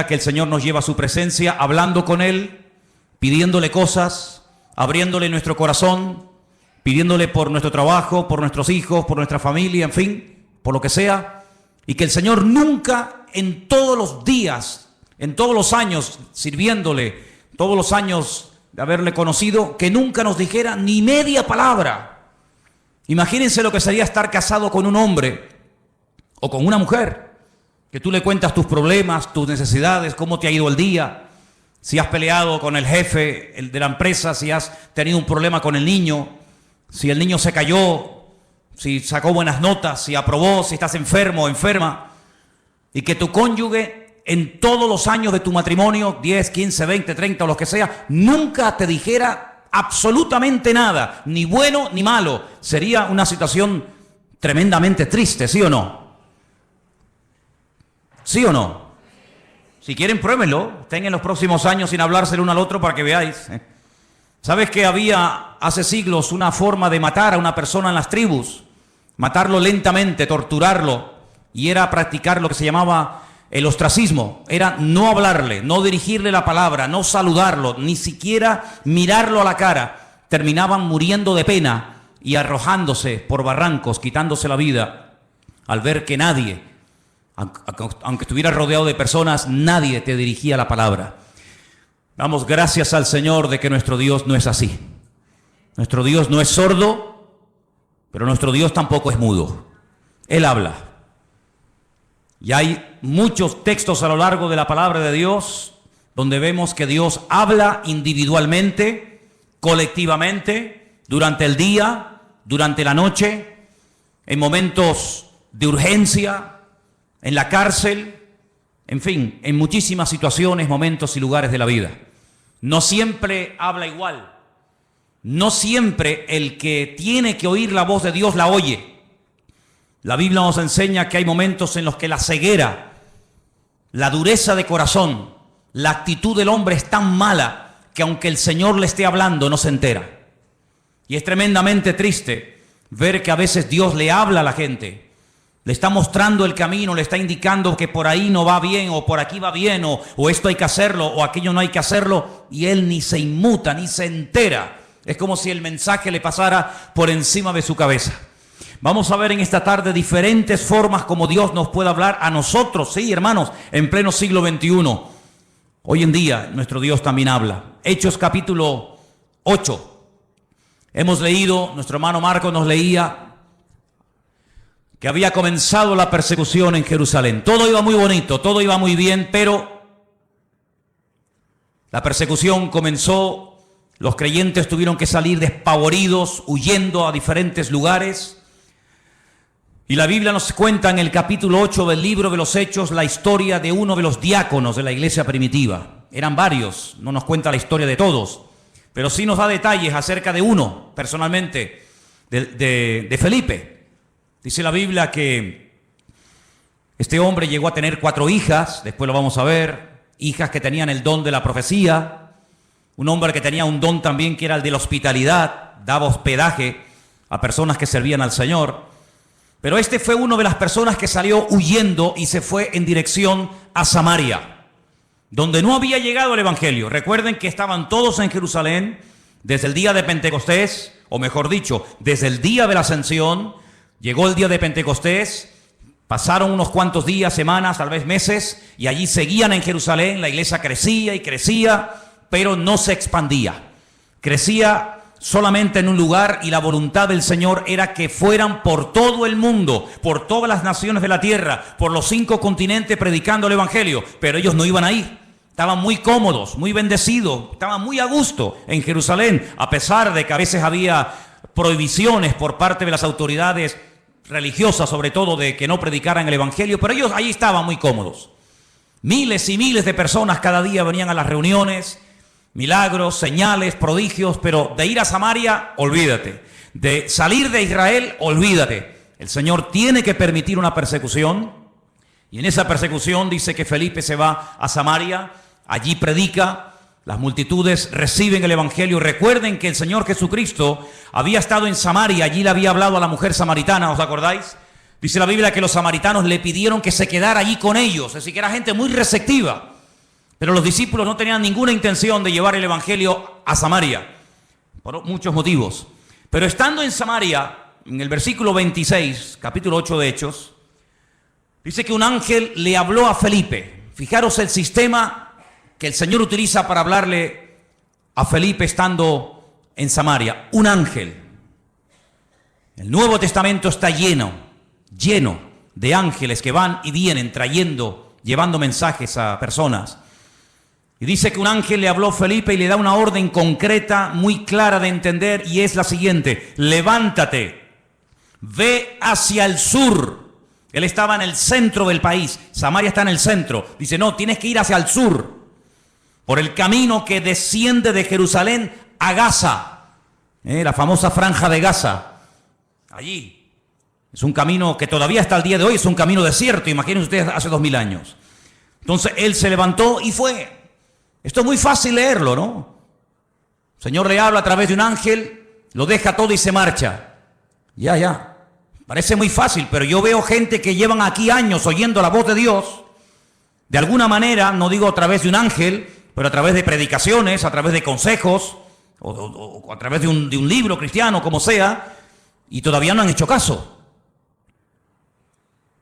Que el Señor nos lleva a su presencia, hablando con Él, pidiéndole cosas, abriéndole nuestro corazón, pidiéndole por nuestro trabajo, por nuestros hijos, por nuestra familia, en fin, por lo que sea. Y que el Señor nunca, en todos los días, en todos los años sirviéndole, todos los años de haberle conocido, que nunca nos dijera ni media palabra. Imagínense lo que sería estar casado con un hombre o con una mujer, que tú le cuentas tus problemas, tus necesidades, cómo te ha ido el día, si has peleado con el jefe de la empresa, si has tenido un problema con el niño, si el niño se cayó, si sacó buenas notas, si aprobó, si estás enfermo o enferma, y que tu cónyuge en todos los años de tu matrimonio, 10, 15, 20, 30 o lo que sea, nunca te dijera absolutamente nada, ni bueno ni malo. Sería una situación tremendamente triste, ¿sí o no? ¿Sí o no? Si quieren, pruébenlo. Estén en los próximos años sin hablarse el uno al otro para que veáis. ¿Sabes que había hace siglos una forma de matar a una persona en las tribus? Matarlo lentamente, torturarlo. Y era practicar lo que se llamaba el ostracismo. Era no hablarle, no dirigirle la palabra, no saludarlo, ni siquiera mirarlo a la cara. Terminaban muriendo de pena y arrojándose por barrancos, quitándose la vida, al ver que nadie, aunque estuviera rodeado de personas, nadie te dirigía la palabra. Damos gracias al Señor de que nuestro Dios no es así. Nuestro Dios no es sordo, pero nuestro Dios tampoco es mudo. Él habla. Y hay muchos textos a lo largo de la palabra de Dios donde vemos que Dios habla individualmente, colectivamente, durante el día, durante la noche, en momentos de urgencia, en la cárcel, en fin, en muchísimas situaciones, momentos y lugares de la vida. No siempre habla igual. No siempre el que tiene que oír la voz de Dios la oye. La Biblia nos enseña que hay momentos en los que la ceguera, la dureza de corazón, la actitud del hombre es tan mala que aunque el Señor le esté hablando no se entera. Y es tremendamente triste ver que a veces Dios le habla a la gente. Le está mostrando el camino, le está indicando que por ahí no va bien, o por aquí va bien, o esto hay que hacerlo, o aquello no hay que hacerlo, y él ni se inmuta, ni se entera. Es como si el mensaje le pasara por encima de su cabeza. Vamos a ver en esta tarde diferentes formas como Dios nos puede hablar a nosotros, sí, hermanos, en pleno siglo XXI. Hoy en día nuestro Dios también habla. Hechos capítulo 8. Hemos leído, nuestro hermano Marcos nos leía, que había comenzado la persecución en Jerusalén. Todo iba muy bonito, todo iba muy bien, pero la persecución comenzó, los creyentes tuvieron que salir despavoridos, huyendo a diferentes lugares. Y la Biblia nos cuenta en el capítulo 8 del libro de los Hechos la historia de uno de los diáconos de la iglesia primitiva. Eran varios, no nos cuenta la historia de todos, pero sí nos da detalles acerca de uno, personalmente, de Felipe. Dice la Biblia que este hombre llegó a tener 4 hijas, después lo vamos a ver, hijas que tenían el don de la profecía, un hombre que tenía un don también que era el de la hospitalidad, daba hospedaje a personas que servían al Señor. Pero este fue uno de las personas que salió huyendo y se fue en dirección a Samaria, donde no había llegado el Evangelio. Recuerden que estaban todos en Jerusalén desde el día de Pentecostés, o mejor dicho, desde el día de la Ascensión. Llegó el día de Pentecostés, pasaron unos cuantos días, semanas, tal vez meses, y allí seguían en Jerusalén. La iglesia crecía y crecía, pero no se expandía. Crecía solamente en un lugar, y la voluntad del Señor era que fueran por todo el mundo, por todas las naciones de la tierra, por los 5 continentes predicando el Evangelio, pero ellos no iban a ir. Estaban muy cómodos, muy bendecidos, estaban muy a gusto en Jerusalén, a pesar de que a veces había prohibiciones por parte de las autoridades religiosas, sobre todo, de que no predicaran el Evangelio, pero ellos ahí estaban muy cómodos. Miles y miles de personas cada día venían a las reuniones, milagros, señales, prodigios, pero de ir a Samaria, olvídate. De salir de Israel, olvídate. El Señor tiene que permitir una persecución, y en esa persecución dice que Felipe se va a Samaria, allí predica, las multitudes reciben el Evangelio. Recuerden que el Señor Jesucristo había estado en Samaria, allí le había hablado a la mujer samaritana, ¿os acordáis? Dice la Biblia que los samaritanos le pidieron que se quedara allí con ellos, es decir, que era gente muy receptiva. Pero los discípulos no tenían ninguna intención de llevar el evangelio a Samaria, por muchos motivos. Pero estando en Samaria, en el versículo 26, capítulo 8 de Hechos, dice que un ángel le habló a Felipe. Fijaros el sistema que el Señor utiliza para hablarle a Felipe estando en Samaria. Un ángel. El Nuevo Testamento está lleno de ángeles que van y vienen llevando mensajes a personas. Y dice que un ángel le habló a Felipe y le da una orden concreta, muy clara de entender, y es la siguiente: levántate, ve hacia el sur. Él estaba en el centro del país, Samaria está en el centro. Dice, no, tienes que ir hacia el sur, por el camino que desciende de Jerusalén a Gaza, la famosa franja de Gaza. Allí es un camino que todavía hasta el día de hoy es un camino desierto, imagínense ustedes hace 2000 años. Entonces él se levantó y fue. Esto es muy fácil leerlo, ¿no? El Señor le habla a través de un ángel, lo deja todo y se marcha. Ya. Parece muy fácil, pero yo veo gente que llevan aquí años oyendo la voz de Dios, de alguna manera, no digo a través de un ángel, pero a través de predicaciones, a través de consejos, o a través de un libro cristiano, como sea, y todavía no han hecho caso.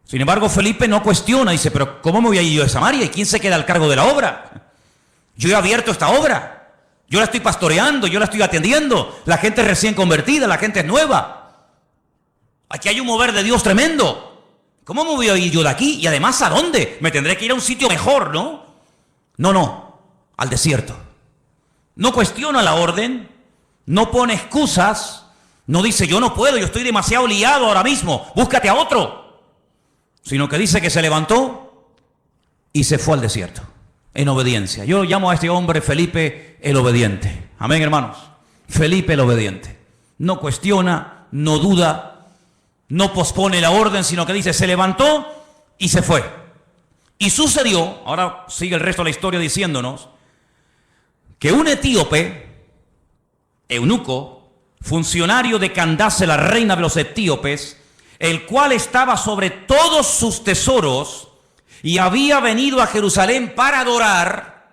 Sin embargo, Felipe no cuestiona, dice, pero ¿cómo me voy a ir yo de Samaria? ¿Y quién se queda al cargo de la obra? Yo he abierto esta obra, yo la estoy pastoreando, yo la estoy atendiendo, la gente es recién convertida, la gente es nueva. Aquí hay un mover de Dios tremendo. ¿Cómo me voy a ir yo de aquí? Y además, ¿a dónde? Me tendré que ir a un sitio mejor, ¿no? No, al desierto. No cuestiona la orden, no pone excusas, no dice yo no puedo, yo estoy demasiado liado ahora mismo, búscate a otro. Sino que dice que se levantó y se fue al desierto, en obediencia. Yo llamo a este hombre Felipe el obediente. Amén, hermanos. Felipe el obediente. No cuestiona, no duda, no pospone la orden, sino que dice, se levantó y se fue. Y sucedió, ahora sigue el resto de la historia diciéndonos, que un etíope, eunuco, funcionario de Candace, la reina de los etíopes, el cual estaba sobre todos sus tesoros y había venido a Jerusalén para adorar,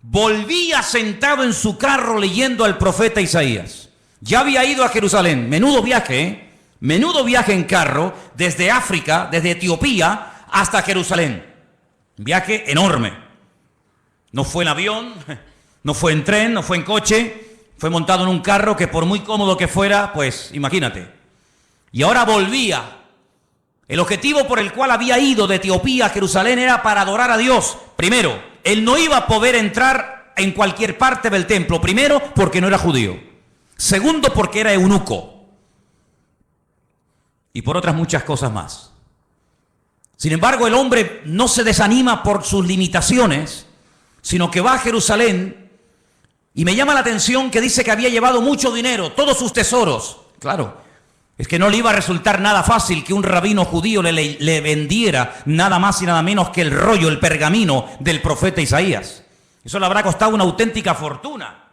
volvía sentado en su carro leyendo al profeta Isaías. Ya había ido a Jerusalén, menudo viaje en carro, desde África, desde Etiopía hasta Jerusalén. Viaje enorme. No fue en avión, no fue en tren, no fue en coche, fue montado en un carro que por muy cómodo que fuera, pues imagínate. Y ahora volvía. El objetivo por el cual había ido de Etiopía a Jerusalén era para adorar a Dios. Primero, él no iba a poder entrar en cualquier parte del templo. Primero, porque no era judío. Segundo, porque era eunuco. Y por otras muchas cosas más. Sin embargo, el hombre no se desanima por sus limitaciones, sino que va a Jerusalén. Y me llama la atención que dice que había llevado mucho dinero, todos sus tesoros. Claro. Es que no le iba a resultar nada fácil que un rabino judío le vendiera nada más y nada menos que el rollo, el pergamino del profeta Isaías. Eso le habrá costado una auténtica fortuna.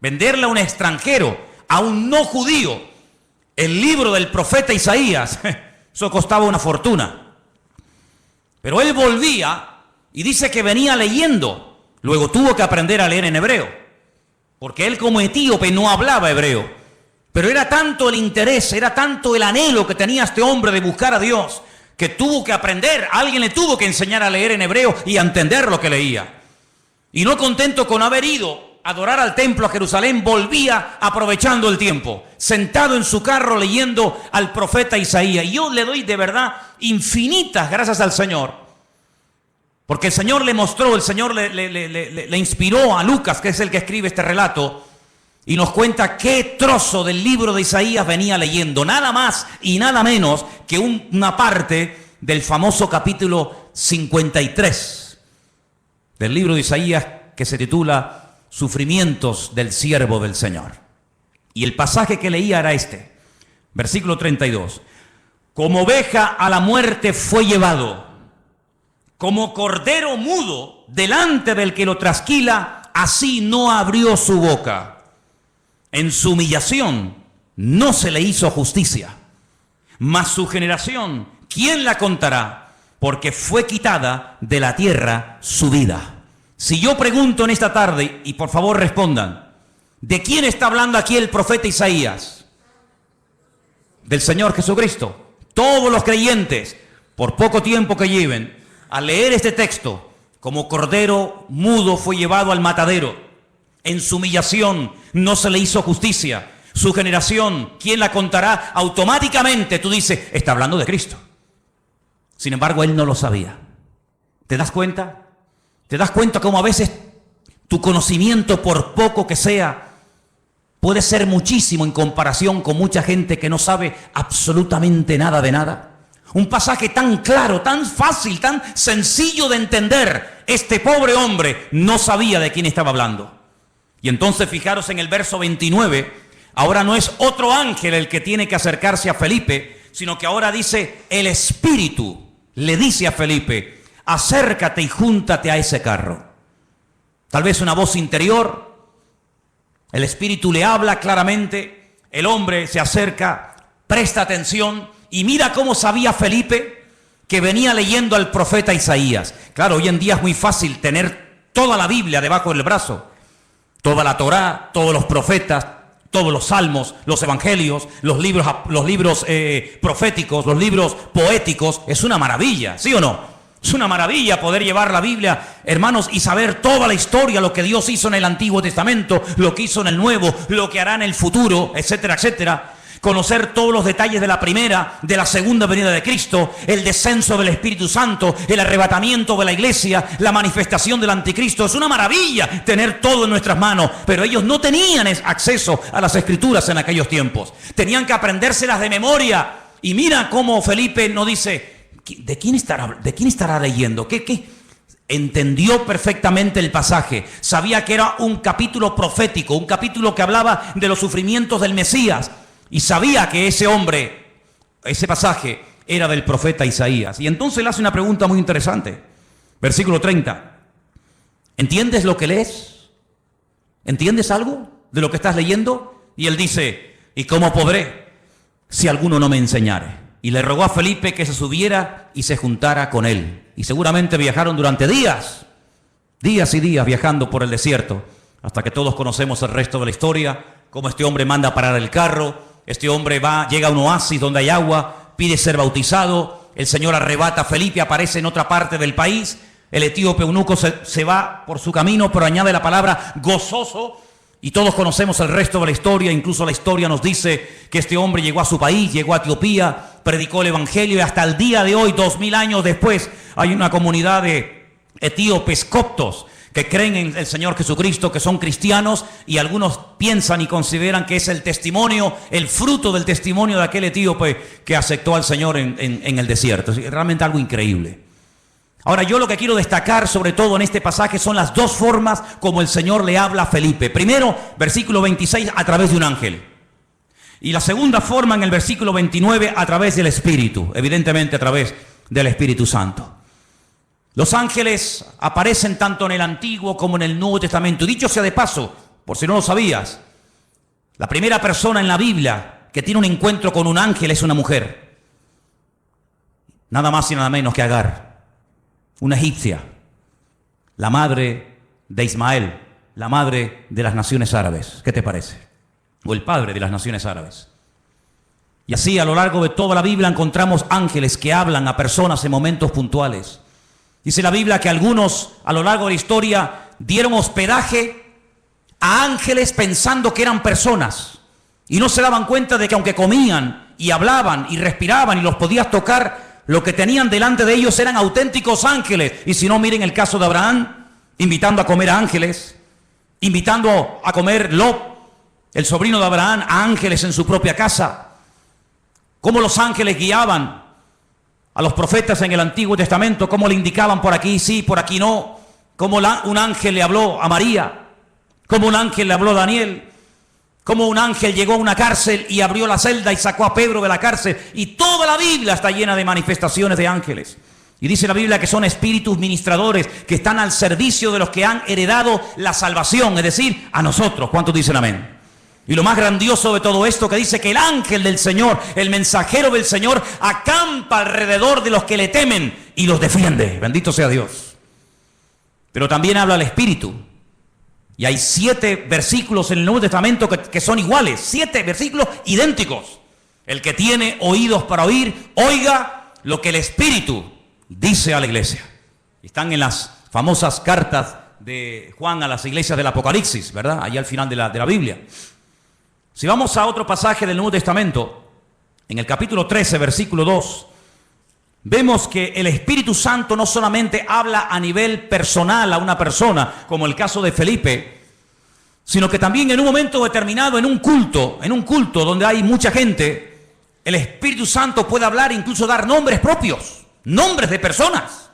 Venderle a un extranjero, a un no judío, el libro del profeta Isaías, eso costaba una fortuna. Pero él volvía y dice que venía leyendo. Luego tuvo que aprender a leer en hebreo, porque él como etíope no hablaba hebreo. Pero era tanto el interés, era tanto el anhelo que tenía este hombre de buscar a Dios, que tuvo que aprender, alguien le tuvo que enseñar a leer en hebreo y a entender lo que leía. Y no contento con haber ido a adorar al templo a Jerusalén, volvía aprovechando el tiempo, sentado en su carro leyendo al profeta Isaías. Y yo le doy de verdad infinitas gracias al Señor, porque el Señor le mostró, el Señor le inspiró a Lucas, que es el que escribe este relato, y nos cuenta qué trozo del libro de Isaías venía leyendo. Nada más y nada menos que una parte del famoso capítulo 53 del libro de Isaías, que se titula Sufrimientos del siervo del Señor. Y el pasaje que leía era este, versículo 32. Como oveja a la muerte fue llevado, como cordero mudo delante del que lo trasquila, así no abrió su boca. En su humillación no se le hizo justicia. Mas su generación, ¿quién la contará? Porque fue quitada de la tierra su vida. Si yo pregunto en esta tarde, y por favor respondan, ¿de quién está hablando aquí el profeta Isaías? Del Señor Jesucristo. Todos los creyentes, por poco tiempo que lleven, al leer este texto, como cordero mudo fue llevado al matadero. En su humillación no se le hizo justicia. Su generación, ¿quién la contará? Automáticamente tú dices, está hablando de Cristo. Sin embargo, él no lo sabía. ¿Te das cuenta? ¿Te das cuenta cómo a veces tu conocimiento, por poco que sea, puede ser muchísimo en comparación con mucha gente que no sabe absolutamente nada de nada? Un pasaje tan claro, tan fácil, tan sencillo de entender. Este pobre hombre no sabía de quién estaba hablando. Y entonces fijaros en el verso 29, ahora no es otro ángel el que tiene que acercarse a Felipe, sino que ahora dice, el Espíritu le dice a Felipe, acércate y júntate a ese carro. Tal vez una voz interior, el Espíritu le habla claramente, el hombre se acerca, presta atención y mira cómo sabía Felipe que venía leyendo al profeta Isaías. Claro, hoy en día es muy fácil tener toda la Biblia debajo del brazo, toda la Torá, todos los profetas, todos los salmos, los evangelios, los libros proféticos, los libros poéticos. Es una maravilla, ¿sí o no? Es una maravilla poder llevar la Biblia, hermanos, y saber toda la historia, lo que Dios hizo en el Antiguo Testamento, lo que hizo en el Nuevo, lo que hará en el futuro, etcétera, etcétera. Conocer todos los detalles de la primera, de la segunda venida de Cristo, el descenso del Espíritu Santo, el arrebatamiento de la iglesia, la manifestación del anticristo. Es una maravilla tener todo en nuestras manos, pero ellos no tenían acceso a las escrituras en aquellos tiempos. Tenían que aprendérselas de memoria. Y mira cómo Felipe no dice, ¿de quién estará leyendo? ¿Qué? Entendió perfectamente el pasaje. Sabía que era un capítulo profético, un capítulo que hablaba de los sufrimientos del Mesías. Y sabía que ese hombre, ese pasaje, era del profeta Isaías. Y entonces le hace una pregunta muy interesante. Versículo 30. ¿Entiendes lo que lees? ¿Entiendes algo de lo que estás leyendo? Y él dice, ¿y cómo podré si alguno no me enseñare? Y le rogó a Felipe que se subiera y se juntara con él. Y seguramente viajaron durante días y días viajando por el desierto, hasta que todos conocemos el resto de la historia, cómo este hombre manda parar el carro. Este hombre llega a un oasis donde hay agua, pide ser bautizado, el Señor arrebata a Felipe, aparece en otra parte del país, el etíope eunuco se va por su camino, pero añade la palabra gozoso, y todos conocemos el resto de la historia. Incluso la historia nos dice que este hombre llegó a su país, llegó a Etiopía, predicó el evangelio, y hasta el día de hoy, 2000 años después, hay una comunidad de etíopes coptos que creen en el Señor Jesucristo, que son cristianos, y algunos piensan y consideran que es el testimonio, el fruto del testimonio de aquel etíope que aceptó al Señor en el desierto. Es realmente algo increíble. Ahora, yo lo que quiero destacar sobre todo en este pasaje son las dos formas como el Señor le habla a Felipe. Primero, versículo 26, a través de un ángel. Y la segunda forma en el versículo 29, a través del Espíritu, evidentemente a través del Espíritu Santo. Los ángeles aparecen tanto en el Antiguo como en el Nuevo Testamento. Dicho sea de paso, por si no lo sabías, la primera persona en la Biblia que tiene un encuentro con un ángel es una mujer. Nada más y nada menos que Agar, una egipcia, la madre de Ismael, la madre de las naciones árabes. ¿Qué te parece? O el padre de las naciones árabes. Y así a lo largo de toda la Biblia encontramos ángeles que hablan a personas en momentos puntuales. Dice la Biblia que algunos a lo largo de la historia dieron hospedaje a ángeles pensando que eran personas, y no se daban cuenta de que aunque comían y hablaban y respiraban y los podías tocar, lo que tenían delante de ellos eran auténticos ángeles. Y si no, miren el caso de Abraham, invitando a comer a ángeles, invitando a comer Lot, el sobrino de Abraham, a ángeles en su propia casa. Cómo los ángeles guiaban a los profetas en el Antiguo Testamento, cómo le indicaban por aquí sí, por aquí no, cómo un ángel le habló a María, cómo un ángel le habló a Daniel, cómo un ángel llegó a una cárcel y abrió la celda y sacó a Pedro de la cárcel. Y toda la Biblia está llena de manifestaciones de ángeles. Y dice la Biblia que son espíritus ministradores que están al servicio de los que han heredado la salvación, es decir, a nosotros. ¿Cuántos dicen amén? Y lo más grandioso de todo esto que dice que el ángel del Señor, el mensajero del Señor, acampa alrededor de los que le temen y los defiende. Bendito sea Dios. pero también habla al Espíritu. Y hay 7 versículos en el Nuevo Testamento que son iguales, 7 versículos idénticos. El que tiene oídos para oír, oiga lo que el Espíritu dice a la iglesia. Están en las famosas cartas de Juan a las iglesias del Apocalipsis, ¿verdad? Allá al final de la Biblia. Si vamos a otro pasaje del Nuevo Testamento, en el capítulo 13, versículo 2, vemos que el Espíritu Santo no solamente habla a nivel personal a una persona, como el caso de Felipe, sino que también en un momento determinado, en un culto donde hay mucha gente, el Espíritu Santo puede hablar e incluso dar nombres propios, nombres de personas.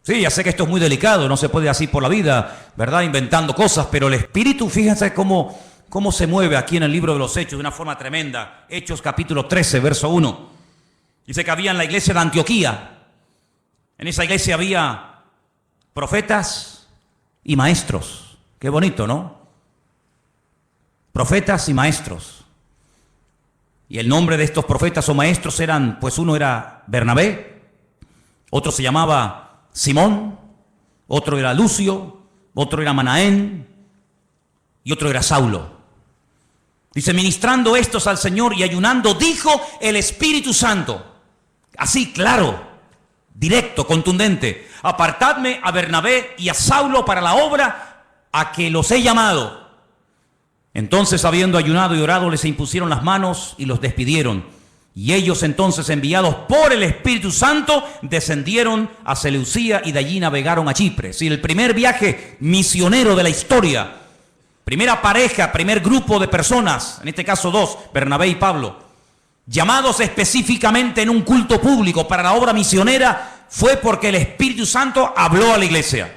Sí, ya sé que esto es muy delicado, no se puede así por la vida, ¿verdad? Inventando cosas, pero el Espíritu, fíjense cómo se mueve aquí en el libro de los Hechos de una forma tremenda. Hechos capítulo 13, verso 1. Dice que había en la iglesia de Antioquía, en esa iglesia había profetas y maestros. Qué bonito, ¿no? Profetas y maestros. Y el nombre de estos profetas o maestros eran, pues uno era Bernabé, otro se llamaba Simón, otro era Lucio, otro era Manaén y otro era Saulo. Dice, ministrando estos al Señor y ayunando, dijo el Espíritu Santo, así claro, directo, contundente: apartadme a Bernabé y a Saulo para la obra a que los he llamado. Entonces, habiendo ayunado y orado, les impusieron las manos y los despidieron. Y ellos entonces, enviados por el Espíritu Santo, descendieron a Seleucía y de allí navegaron a Chipre. Sí, el primer viaje misionero de la historia, primera pareja, primer grupo de personas, en este caso 2, Bernabé y Pablo, llamados específicamente en un culto público para la obra misionera, fue porque el Espíritu Santo habló a la iglesia.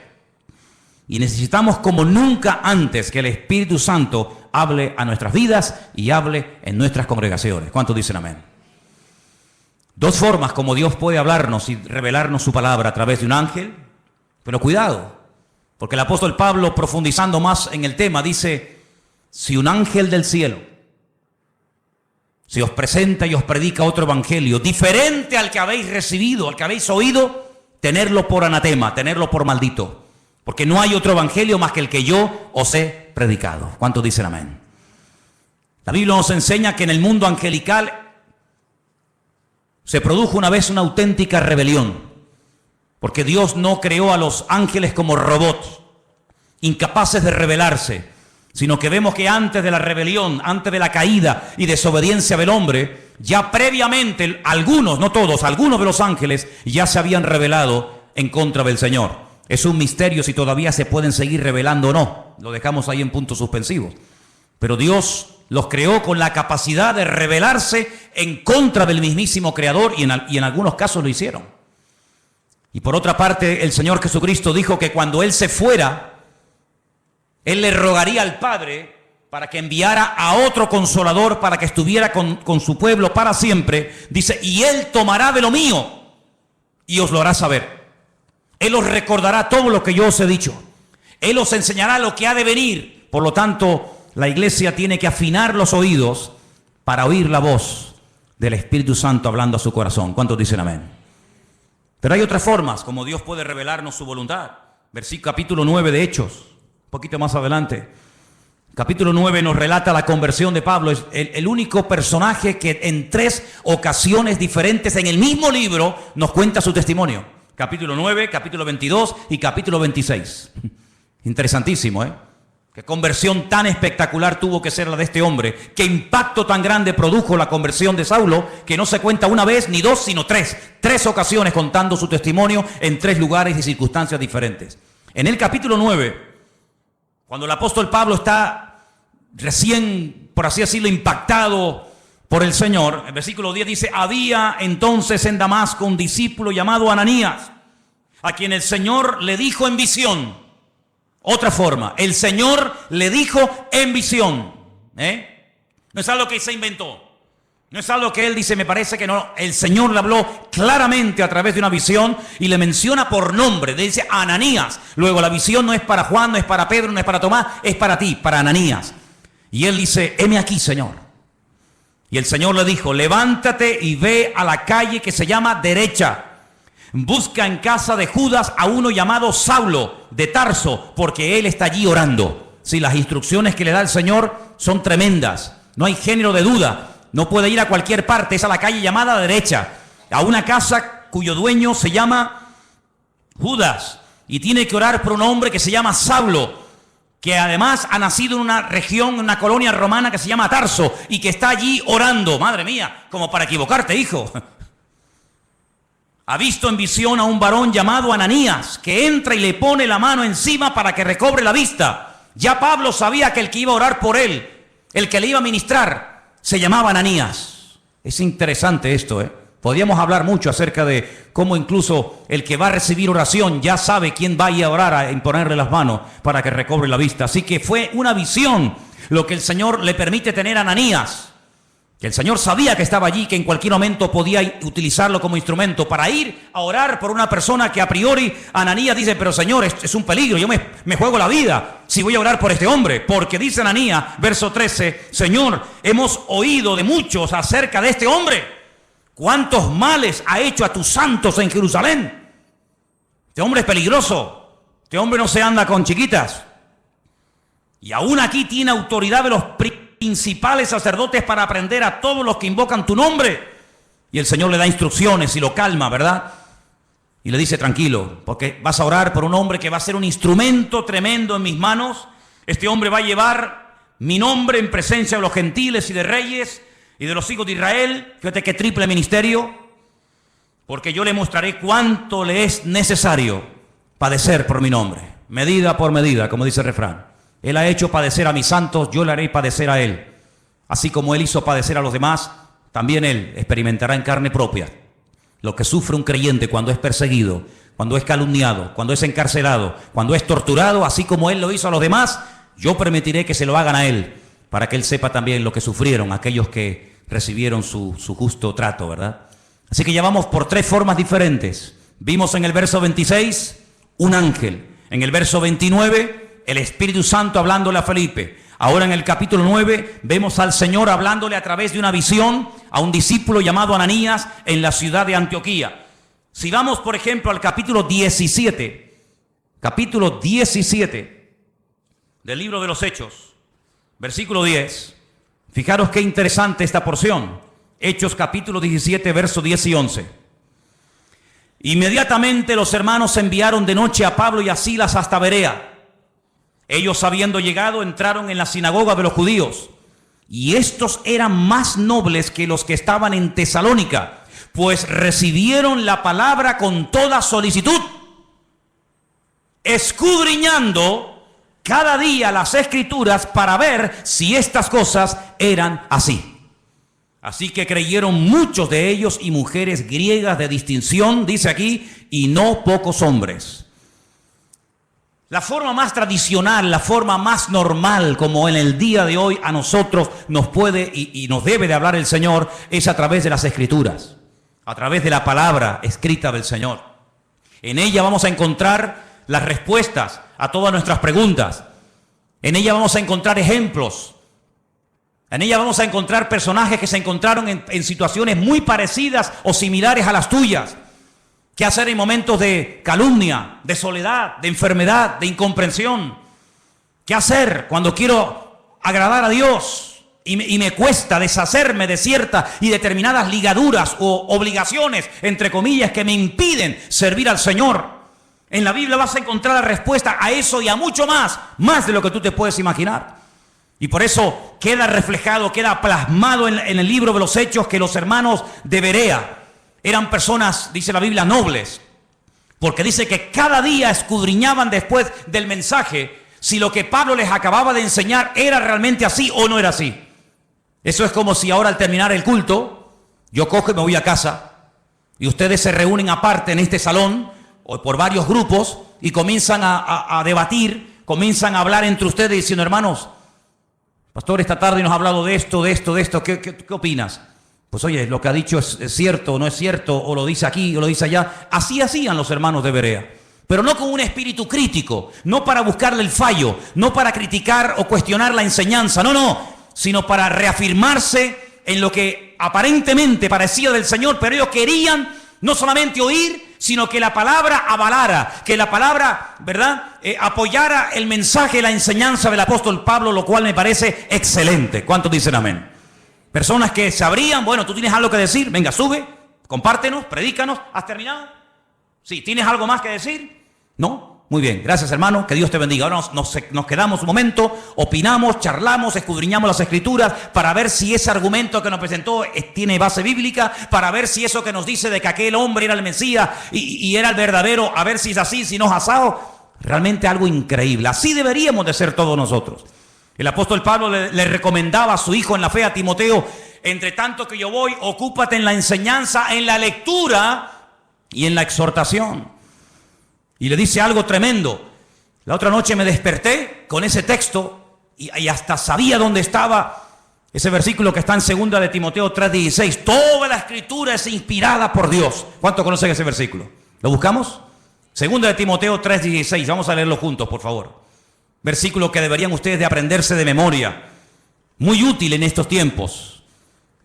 Y necesitamos como nunca antes que el Espíritu Santo hable a nuestras vidas y hable en nuestras congregaciones. ¿Cuántos dicen amén? 2 formas como Dios puede hablarnos y revelarnos su palabra: a través de un ángel, pero cuidado, porque el apóstol Pablo, profundizando más en el tema, dice: si un ángel del cielo se os presenta y os predica otro evangelio diferente al que habéis recibido, al que habéis oído, tenerlo por anatema, tenerlo por maldito, porque no hay otro evangelio más que el que yo os he predicado. ¿Cuántos dicen amén? La Biblia nos enseña que en el mundo angelical se produjo una vez una auténtica rebelión, porque Dios no creó a los ángeles como robots, incapaces de rebelarse, sino que vemos que antes de la rebelión, antes de la caída y desobediencia del hombre, ya previamente algunos, no todos, algunos de los ángeles ya se habían rebelado en contra del Señor. Es un misterio si todavía se pueden seguir rebelando o no, lo dejamos ahí en puntos suspensivos. Pero Dios los creó con la capacidad de rebelarse en contra del mismísimo Creador y en algunos casos lo hicieron. Y por otra parte, el Señor Jesucristo dijo que cuando Él se fuera, Él le rogaría al Padre para que enviara a otro Consolador para que estuviera con su pueblo para siempre. Dice, y Él tomará de lo mío y os lo hará saber. Él os recordará todo lo que yo os he dicho. Él os enseñará lo que ha de venir. Por lo tanto, la iglesia tiene que afinar los oídos para oír la voz del Espíritu Santo hablando a su corazón. ¿Cuántos dicen amén? Pero hay otras formas como Dios puede revelarnos su voluntad. Versículo capítulo 9 de Hechos, un poquito más adelante. Capítulo 9 nos relata la conversión de Pablo. Es el único personaje que en 3 ocasiones diferentes en el mismo libro nos cuenta su testimonio. Capítulo 9, capítulo 22 y capítulo 26. Interesantísimo, ¿eh? Qué conversión tan espectacular tuvo que ser la de este hombre. Qué impacto tan grande produjo la conversión de Saulo, que no se cuenta una vez ni 2, sino 3. 3 ocasiones contando su testimonio en 3 lugares y circunstancias diferentes. En el capítulo 9, cuando el apóstol Pablo está recién, por así decirlo, impactado por el Señor, el versículo 10 dice: había entonces en Damasco un discípulo llamado Ananías, a quien el Señor le dijo en visión. Otra forma, el Señor le dijo en visión. No es algo que se inventó. No es algo que él dice, me parece que no. El Señor le habló claramente a través de una visión y le menciona por nombre. Le dice Ananías. Luego la visión no es para Juan, no es para Pedro, no es para Tomás, es para ti, para Ananías. Y él dice, heme aquí, Señor. Y el Señor le dijo, levántate y ve a la calle que se llama Derecha. busca en casa de Judas a uno llamado Saulo de Tarso, porque él está allí orando. Sí, las instrucciones que le da el Señor son tremendas, no hay género de duda. No puede ir a cualquier parte, es a la calle llamada derecha, a una casa cuyo dueño se llama Judas, y tiene que orar por un hombre que se llama Saulo, que además ha nacido en una región, en una colonia romana que se llama Tarso, y que está allí orando. Madre mía, como para equivocarte, hijo. Ha visto en visión a un varón llamado Ananías, que entra y le pone la mano encima para que recobre la vista. Ya Pablo sabía que el que iba a orar por él, el que le iba a ministrar, se llamaba Ananías. Es interesante esto, Podríamos hablar mucho acerca de cómo incluso el que va a recibir oración ya sabe quién va a ir a orar, a imponerle las manos para que recobre la vista. Así que fue una visión lo que el Señor le permite tener a Ananías. Que el Señor sabía que estaba allí, que en cualquier momento podía utilizarlo como instrumento para ir a orar por una persona que a priori Ananías dice, pero Señor, es un peligro, yo me juego la vida si voy a orar por este hombre. Porque dice Ananías, verso 13, Señor, hemos oído de muchos acerca de este hombre. ¿Cuántos males ha hecho a tus santos en Jerusalén? Este hombre es peligroso. Este hombre no se anda con chiquitas. Y aún aquí tiene autoridad de los principales sacerdotes para aprender a todos los que invocan tu nombre. Y el Señor le da instrucciones y lo calma, ¿verdad? Y le dice, tranquilo, porque vas a orar por un hombre que va a ser un instrumento tremendo en mis manos. Este hombre va a llevar mi nombre en presencia de los gentiles y de reyes y de los hijos de Israel. Fíjate qué triple ministerio. Porque yo le mostraré cuánto le es necesario padecer por mi nombre. Medida por medida, como dice el refrán. Él ha hecho padecer a mis santos, yo le haré padecer a él. Así como él hizo padecer a los demás, también él experimentará en carne propia lo que sufre un creyente cuando es perseguido, cuando es calumniado, cuando es encarcelado, cuando es torturado. Así como él lo hizo a los demás, yo permitiré que se lo hagan a él, para que él sepa también lo que sufrieron aquellos que recibieron su justo trato, ¿verdad? Así que ya vamos por tres formas diferentes. Vimos en el verso 26 un ángel, en el verso 29 el Espíritu Santo hablándole a Felipe. Ahora en el capítulo 9 vemos al Señor hablándole a través de una visión a un discípulo llamado Ananías en la ciudad de Antioquía. Si vamos, por ejemplo, al capítulo 17 del libro de los Hechos, versículo 10, fijaros qué interesante esta porción. Hechos capítulo 17, versos 10 y 11. Inmediatamente los hermanos enviaron de noche a Pablo y a Silas hasta Berea. Ellos, habiendo llegado, entraron en la sinagoga de los judíos, y estos eran más nobles que los que estaban en Tesalónica, pues recibieron la palabra con toda solicitud, escudriñando cada día las Escrituras para ver si estas cosas eran así. Así que creyeron muchos de ellos y mujeres griegas de distinción, dice aquí, y no pocos hombres. La forma más tradicional, la forma más normal, como en el día de hoy a nosotros nos puede y nos debe de hablar el Señor, es a través de las Escrituras, a través de la palabra escrita del Señor. En ella vamos a encontrar las respuestas a todas nuestras preguntas. En ella vamos a encontrar ejemplos. En ella vamos a encontrar personajes que se encontraron en situaciones muy parecidas o similares a las tuyas. ¿Qué hacer en momentos de calumnia, de soledad, de enfermedad, de incomprensión? ¿Qué hacer cuando quiero agradar a Dios y me cuesta deshacerme de ciertas y determinadas ligaduras o obligaciones, entre comillas, que me impiden servir al Señor? En la Biblia vas a encontrar la respuesta a eso y a mucho más de lo que tú te puedes imaginar. Y por eso queda reflejado, queda plasmado en el libro de los Hechos que los hermanos de Berea eran personas, dice la Biblia, nobles, porque dice que cada día escudriñaban después del mensaje si lo que Pablo les acababa de enseñar era realmente así o no era así. Eso es como si ahora al terminar el culto, yo cojo y me voy a casa y ustedes se reúnen aparte en este salón o por varios grupos y comienzan a debatir, comienzan a hablar entre ustedes diciendo, hermanos, pastor, esta tarde nos ha hablado de esto, ¿qué opinas? Pues oye, lo que ha dicho es cierto o no es cierto, o lo dice aquí o lo dice allá. Así hacían los hermanos de Berea, pero no con un espíritu crítico, no para buscarle el fallo, no para criticar o cuestionar la enseñanza, no, sino para reafirmarse en lo que aparentemente parecía del Señor, pero ellos querían no solamente oír, sino que la palabra avalara, que la palabra, ¿verdad?, apoyara el mensaje, la enseñanza del apóstol Pablo, lo cual me parece excelente. ¿Cuántos dicen amén? Personas que sabrían, bueno, tú tienes algo que decir, venga, sube, compártenos, predícanos. ¿Has terminado? Sí, ¿tienes algo más que decir? ¿No? Muy bien, gracias hermano, que Dios te bendiga. Ahora nos quedamos un momento, opinamos, charlamos, escudriñamos las escrituras para ver si ese argumento que nos presentó tiene base bíblica, para ver si eso que nos dice de que aquel hombre era el Mesías y era el verdadero, a ver si es así, si no es asado. Realmente algo increíble. Así deberíamos de ser todos nosotros. El apóstol Pablo le recomendaba a su hijo en la fe, a Timoteo: entre tanto que yo voy, ocúpate en la enseñanza, en la lectura y en la exhortación. Y le dice algo tremendo. La otra noche me desperté con ese texto y hasta sabía dónde estaba ese versículo que está en 2 de Timoteo 3:16. Toda la escritura es inspirada por Dios. ¿Cuánto conocen ese versículo? ¿Lo buscamos? 2 de Timoteo 3:16. Vamos a leerlo juntos, por favor. Versículo que deberían ustedes de aprenderse de memoria. Muy útil en estos tiempos.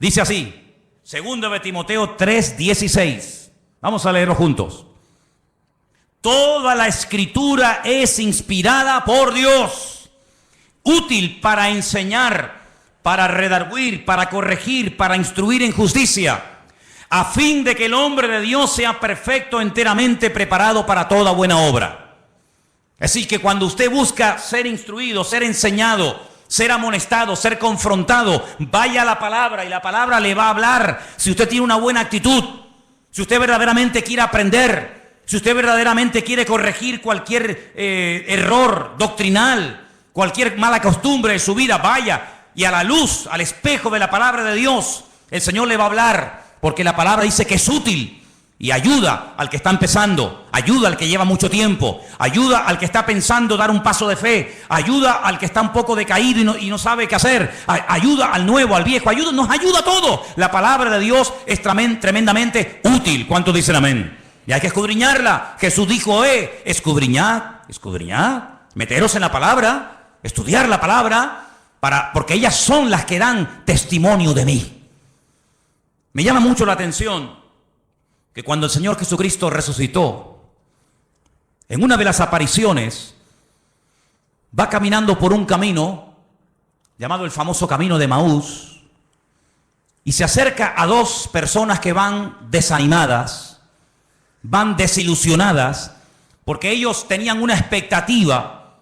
Dice así, 2 de Timoteo 3:16. Vamos a leerlo juntos. Toda la escritura es inspirada por Dios, útil para enseñar, para redarguir, para corregir, para instruir en justicia, a fin de que el hombre de Dios sea perfecto, enteramente preparado para toda buena obra. Así que cuando usted busca ser instruido, ser enseñado, ser amonestado, ser confrontado, vaya a la palabra y la palabra le va a hablar. Si usted tiene una buena actitud, si usted verdaderamente quiere aprender, si usted verdaderamente quiere corregir cualquier error doctrinal, cualquier mala costumbre de su vida, vaya y a la luz, al espejo de la palabra de Dios, el Señor le va a hablar, porque la palabra dice que es útil y ayuda al que está empezando, ayuda al que lleva mucho tiempo, ayuda al que está pensando dar un paso de fe, ayuda al que está un poco decaído y no sabe qué hacer, ayuda al nuevo, al viejo, nos ayuda a todo. La palabra de Dios es tremendamente útil. ¿Cuántos dicen amén? Y hay que escudriñarla. Jesús dijo, escudriñad, meteros en la palabra, estudiar la palabra, porque ellas son las que dan testimonio de mí. Me llama mucho la atención que cuando el Señor Jesucristo resucitó, en una de las apariciones, va caminando por un camino llamado el famoso camino de Maús, y se acerca a dos personas que van desanimadas, van desilusionadas, porque ellos tenían una expectativa,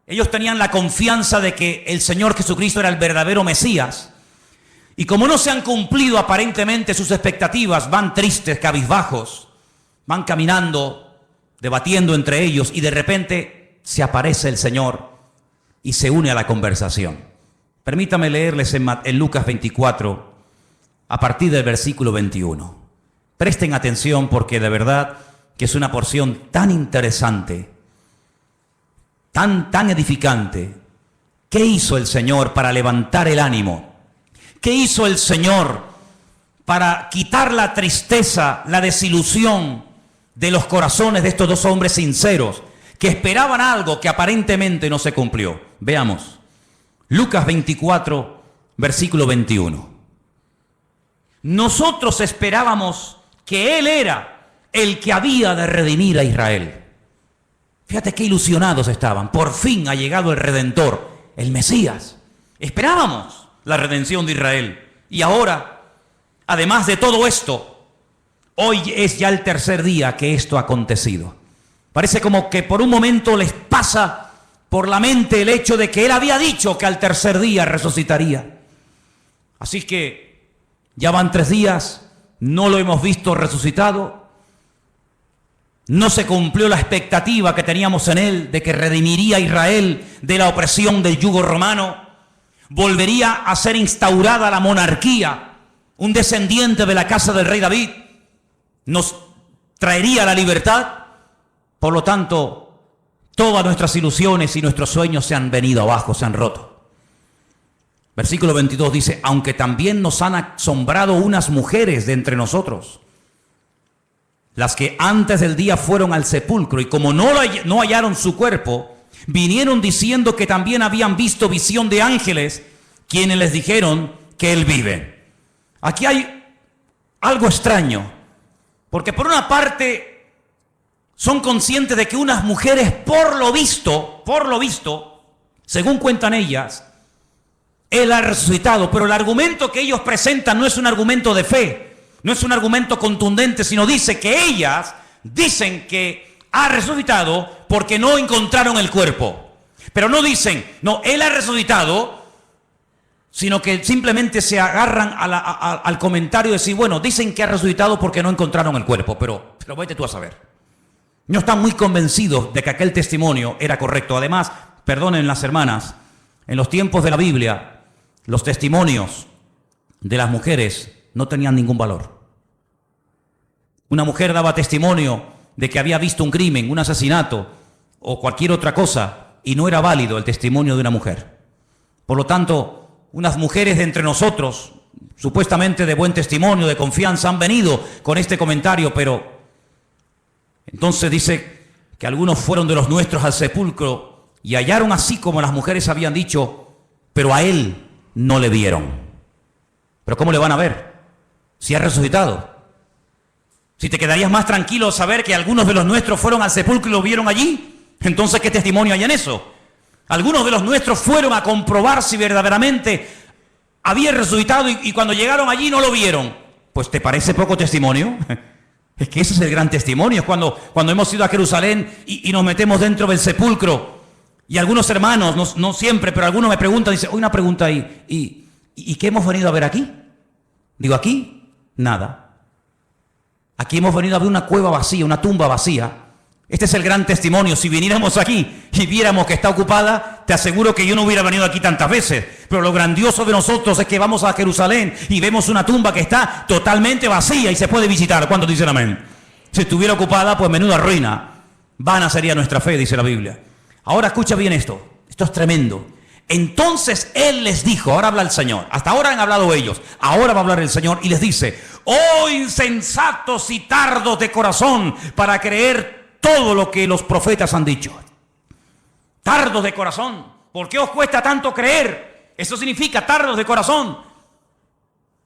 ellos tenían la confianza de que el Señor Jesucristo era el verdadero Mesías, y como no se han cumplido aparentemente sus expectativas, van tristes, cabizbajos, van caminando, debatiendo entre ellos, y de repente se aparece el Señor y se une a la conversación. Permítame leerles en Lucas 24, a partir del versículo 21. Presten atención porque de verdad que es una porción tan interesante, tan edificante. ¿Qué hizo el Señor para levantar el ánimo? ¿Qué hizo el Señor para quitar la tristeza, la desilusión de los corazones de estos dos hombres sinceros que esperaban algo que aparentemente no se cumplió? Veamos. Lucas 24, versículo 21. Nosotros esperábamos que Él era el que había de redimir a Israel. Fíjate qué ilusionados estaban. Por fin ha llegado el Redentor, el Mesías. Esperábamos la redención de Israel. Y ahora, además de todo esto, hoy es ya el tercer día que esto ha acontecido. Parece como que por un momento les pasa por la mente el hecho de que Él había dicho que al tercer día resucitaría. Así que ya van 3 días. No lo hemos visto resucitado. No se cumplió la expectativa que teníamos en Él de que redimiría a Israel de la opresión del yugo romano. Volvería a ser instaurada la monarquía. Un descendiente de la casa del rey David nos traería la libertad. Por lo tanto, todas nuestras ilusiones y nuestros sueños se han venido abajo, se han roto. Versículo 22 dice, aunque también nos han asombrado unas mujeres de entre nosotros, las que antes del día fueron al sepulcro y como no hallaron su cuerpo, vinieron diciendo que también habían visto visión de ángeles, quienes les dijeron que Él vive. Aquí hay algo extraño, porque por una parte son conscientes de que unas mujeres, por lo visto, según cuentan ellas, Él ha resucitado. Pero el argumento que ellos presentan no es un argumento de fe, no es un argumento contundente, sino dice que ellas dicen que ha resucitado porque no encontraron el cuerpo. Pero no dicen, no, Él ha resucitado, sino que simplemente se agarran al comentario de decir, bueno, dicen que ha resucitado porque no encontraron el cuerpo, pero vete tú a saber. No están muy convencidos de que aquel testimonio era correcto. Además, perdonen las hermanas, en los tiempos de la Biblia, los testimonios de las mujeres no tenían ningún valor. Una mujer daba testimonio de que había visto un crimen, un asesinato o cualquier otra cosa, y no era válido el testimonio de una mujer. Por lo tanto, unas mujeres de entre nosotros, supuestamente de buen testimonio, de confianza, han venido con este comentario, pero entonces dice que algunos fueron de los nuestros al sepulcro y hallaron así como las mujeres habían dicho, pero a Él no le vieron. ¿Pero cómo le van a ver si ha resucitado? Si te quedarías más tranquilo saber que algunos de los nuestros fueron al sepulcro y lo vieron allí, entonces ¿qué testimonio hay en eso? Algunos de los nuestros fueron a comprobar si verdaderamente había resucitado y cuando llegaron allí no lo vieron. Pues ¿te parece poco testimonio? Es que ese es el gran testimonio. Es cuando hemos ido a Jerusalén y nos metemos dentro del sepulcro. Y algunos hermanos, no siempre, pero algunos me preguntan, dicen, una pregunta ahí, ¿y qué hemos venido a ver aquí? Digo, aquí, nada. Aquí hemos venido a ver una cueva vacía, una tumba vacía. Este es el gran testimonio. Si viniéramos aquí y viéramos que está ocupada, te aseguro que yo no hubiera venido aquí tantas veces. Pero lo grandioso de nosotros es que vamos a Jerusalén y vemos una tumba que está totalmente vacía y se puede visitar. ¿Cuántos dicen amén? Si estuviera ocupada, pues menuda ruina. Vana sería nuestra fe, dice la Biblia. Ahora escucha bien esto. Esto es tremendo. Entonces Él les dijo, ahora habla el Señor. Hasta ahora han hablado ellos. Ahora va a hablar el Señor y les dice, oh insensatos y tardos de corazón para creer todo lo que los profetas han dicho. Tardos de corazón. ¿Por qué os cuesta tanto creer? Eso significa tardos de corazón.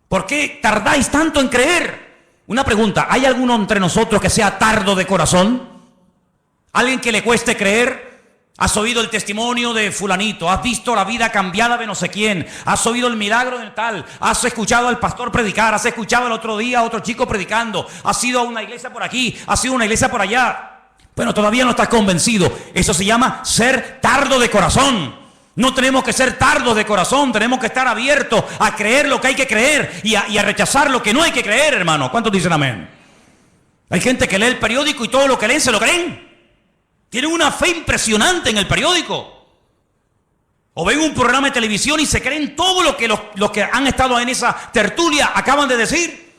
¿Por qué tardáis tanto en creer? Una pregunta, ¿hay alguno entre nosotros que sea tardo de corazón? ¿Alguien que le cueste creer? Has oído el testimonio de fulanito, has visto la vida cambiada de no sé quién, has oído el milagro de tal, has escuchado al pastor predicar, has escuchado el otro día a otro chico predicando, has ido a una iglesia por aquí, has ido a una iglesia por allá. Bueno, todavía no estás convencido. Eso se llama ser tardo de corazón. No tenemos que ser tardos de corazón, tenemos que estar abiertos a creer lo que hay que creer y a rechazar lo que no hay que creer, hermano. ¿Cuántos dicen amén? Hay gente que lee el periódico y todo lo que leen se lo creen. Tienen una fe impresionante en el periódico. O ven un programa de televisión y se creen todo lo que los que han estado en esa tertulia acaban de decir.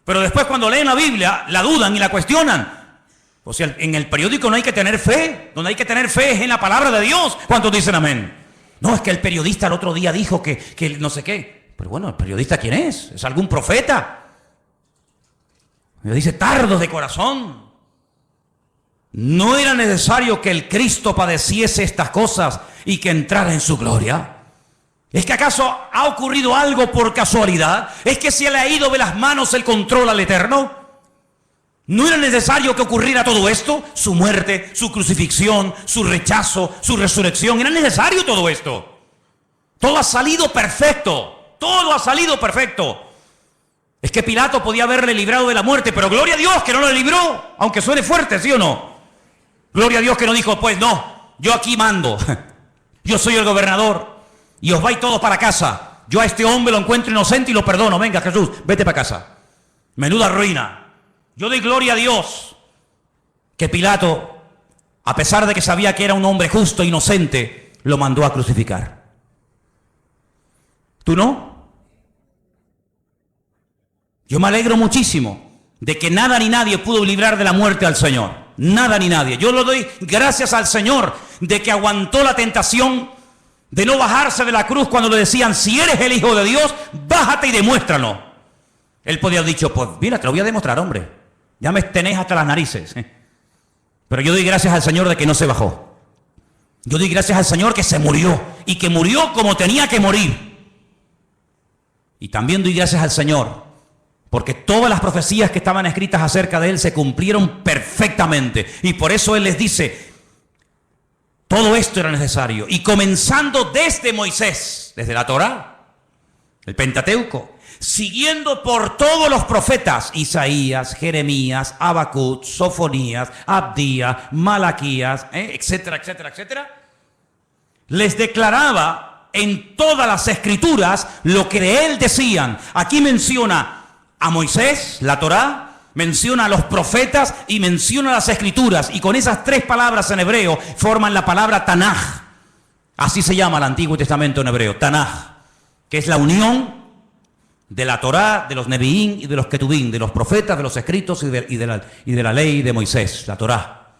Pero después cuando leen la Biblia, la dudan y la cuestionan. O sea, en el periódico no hay que tener fe. Donde hay que tener fe es en la palabra de Dios. ¿Cuántos dicen amén? No, es que el periodista el otro día dijo que no sé qué. Pero bueno, ¿el periodista quién es? ¿Es algún profeta? Me dice, tardos de corazón. ¿No era necesario que el Cristo padeciese estas cosas y que entrara en su gloria? ¿Es que acaso ha ocurrido algo por casualidad? ¿Es que se le ha ido de las manos el control al Eterno? ¿No era necesario que ocurriera todo esto? Su muerte, su crucifixión, su rechazo, su resurrección. ¿Era necesario todo esto? Todo ha salido perfecto. Todo ha salido perfecto. Es que Pilato podía haberle librado de la muerte, pero gloria a Dios que no lo libró, aunque suene fuerte, ¿sí o no? Gloria a Dios que no dijo, pues no, yo aquí mando. Yo soy el gobernador y os vais todos para casa. Yo a este hombre lo encuentro inocente y lo perdono. Venga, Jesús, vete para casa. Menuda ruina. Yo doy gloria a Dios que Pilato, a pesar de que sabía que era un hombre justo e inocente, lo mandó a crucificar. ¿Tú no? Yo me alegro muchísimo de que nada ni nadie pudo librar de la muerte al Señor. Nada ni nadie. Yo le doy gracias al Señor de que aguantó la tentación de no bajarse de la cruz cuando le decían, si eres el Hijo de Dios, bájate y demuéstralo. Él podía haber dicho, pues mira, te lo voy a demostrar, hombre. Ya me tenés hasta las narices. Pero yo doy gracias al Señor de que no se bajó. Yo doy gracias al Señor que se murió y que murió como tenía que morir. Y también doy gracias al Señor Porque todas las profecías que estaban escritas acerca de él se cumplieron perfectamente. Y por eso él les dice, todo esto era necesario. Y comenzando desde Moisés, desde la Torá, el Pentateuco, siguiendo por todos los profetas, Isaías, Jeremías, Habacuc, Sofonías, Abdías, Malaquías, etcétera, etcétera, etcétera, les declaraba en todas las escrituras lo que de él decían. Aquí menciona a Moisés, la Torá, menciona a los profetas y menciona las escrituras. Y con esas tres palabras en hebreo forman la palabra Tanaj. Así se llama el Antiguo Testamento en hebreo, Tanaj, que es la unión de la Torá, de los Neviín y de los Ketubín, de los profetas, de los escritos y de la ley de Moisés, la Torá.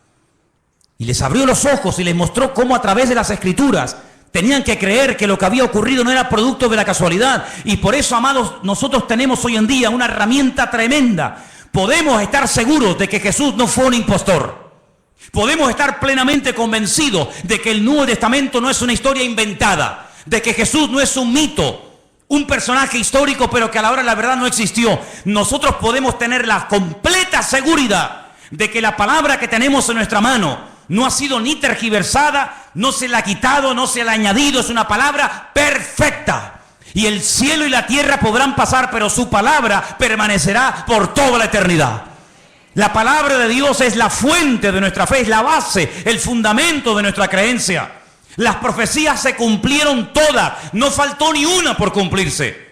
Y les abrió los ojos y les mostró cómo a través de las escrituras tenían que creer que lo que había ocurrido no era producto de la casualidad. Y por eso, amados, nosotros tenemos hoy en día una herramienta tremenda. Podemos estar seguros de que Jesús no fue un impostor. Podemos estar plenamente convencidos de que el Nuevo Testamento no es una historia inventada, de que Jesús no es un mito, un personaje histórico, pero que a la hora de la verdad no existió. Nosotros podemos tener la completa seguridad de que la palabra que tenemos en nuestra mano no ha sido ni tergiversada, no se la ha quitado, no se la ha añadido. Es una palabra perfecta. Y el cielo y la tierra podrán pasar, pero su palabra permanecerá por toda la eternidad. La palabra de Dios es la fuente de nuestra fe, es la base, el fundamento de nuestra creencia. Las profecías se cumplieron todas, no faltó ni una por cumplirse.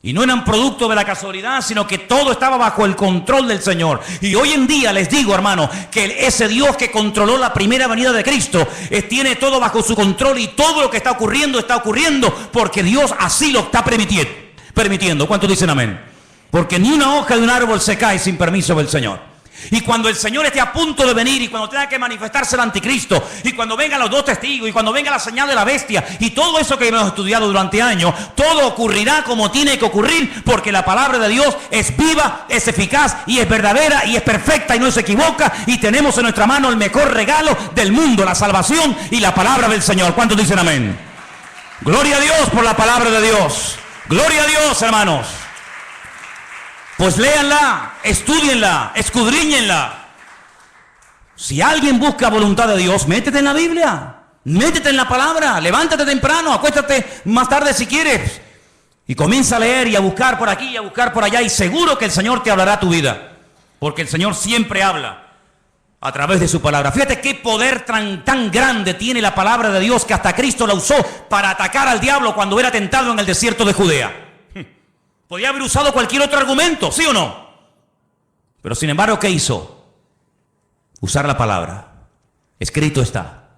Y no eran producto de la casualidad, sino que todo estaba bajo el control del Señor. Y hoy en día les digo, hermano, que ese Dios que controló la primera venida de Cristo tiene todo bajo su control, y todo lo que está ocurriendo porque Dios así lo está permitiendo. ¿Cuántos dicen amén? Porque ni una hoja de un árbol se cae sin permiso del Señor. Y cuando el Señor esté a punto de venir, y cuando tenga que manifestarse el anticristo, y cuando vengan los dos testigos, y cuando venga la señal de la bestia, y todo eso que hemos estudiado durante años, todo ocurrirá como tiene que ocurrir, porque la palabra de Dios es viva, es eficaz, y es verdadera, y es perfecta, y no se equivoca, y tenemos en nuestra mano el mejor regalo del mundo, la salvación y la palabra del Señor. ¿Cuántos dicen amén? Gloria a Dios por la palabra de Dios. Gloria a Dios, hermanos. Pues léanla, estudienla, escudriñenla. Si alguien busca voluntad de Dios, métete en la Biblia, métete en la palabra, levántate temprano, acuéstate más tarde si quieres, y comienza a leer y a buscar por aquí y a buscar por allá, y seguro que el Señor te hablará tu vida, porque el Señor siempre habla a través de su palabra. Fíjate qué poder tan grande tiene la palabra de Dios, que hasta Cristo la usó para atacar al diablo cuando era tentado en el desierto de Judea. Podía haber usado cualquier otro argumento, ¿sí o no? Pero sin embargo, ¿qué hizo? Usar la palabra. Escrito está.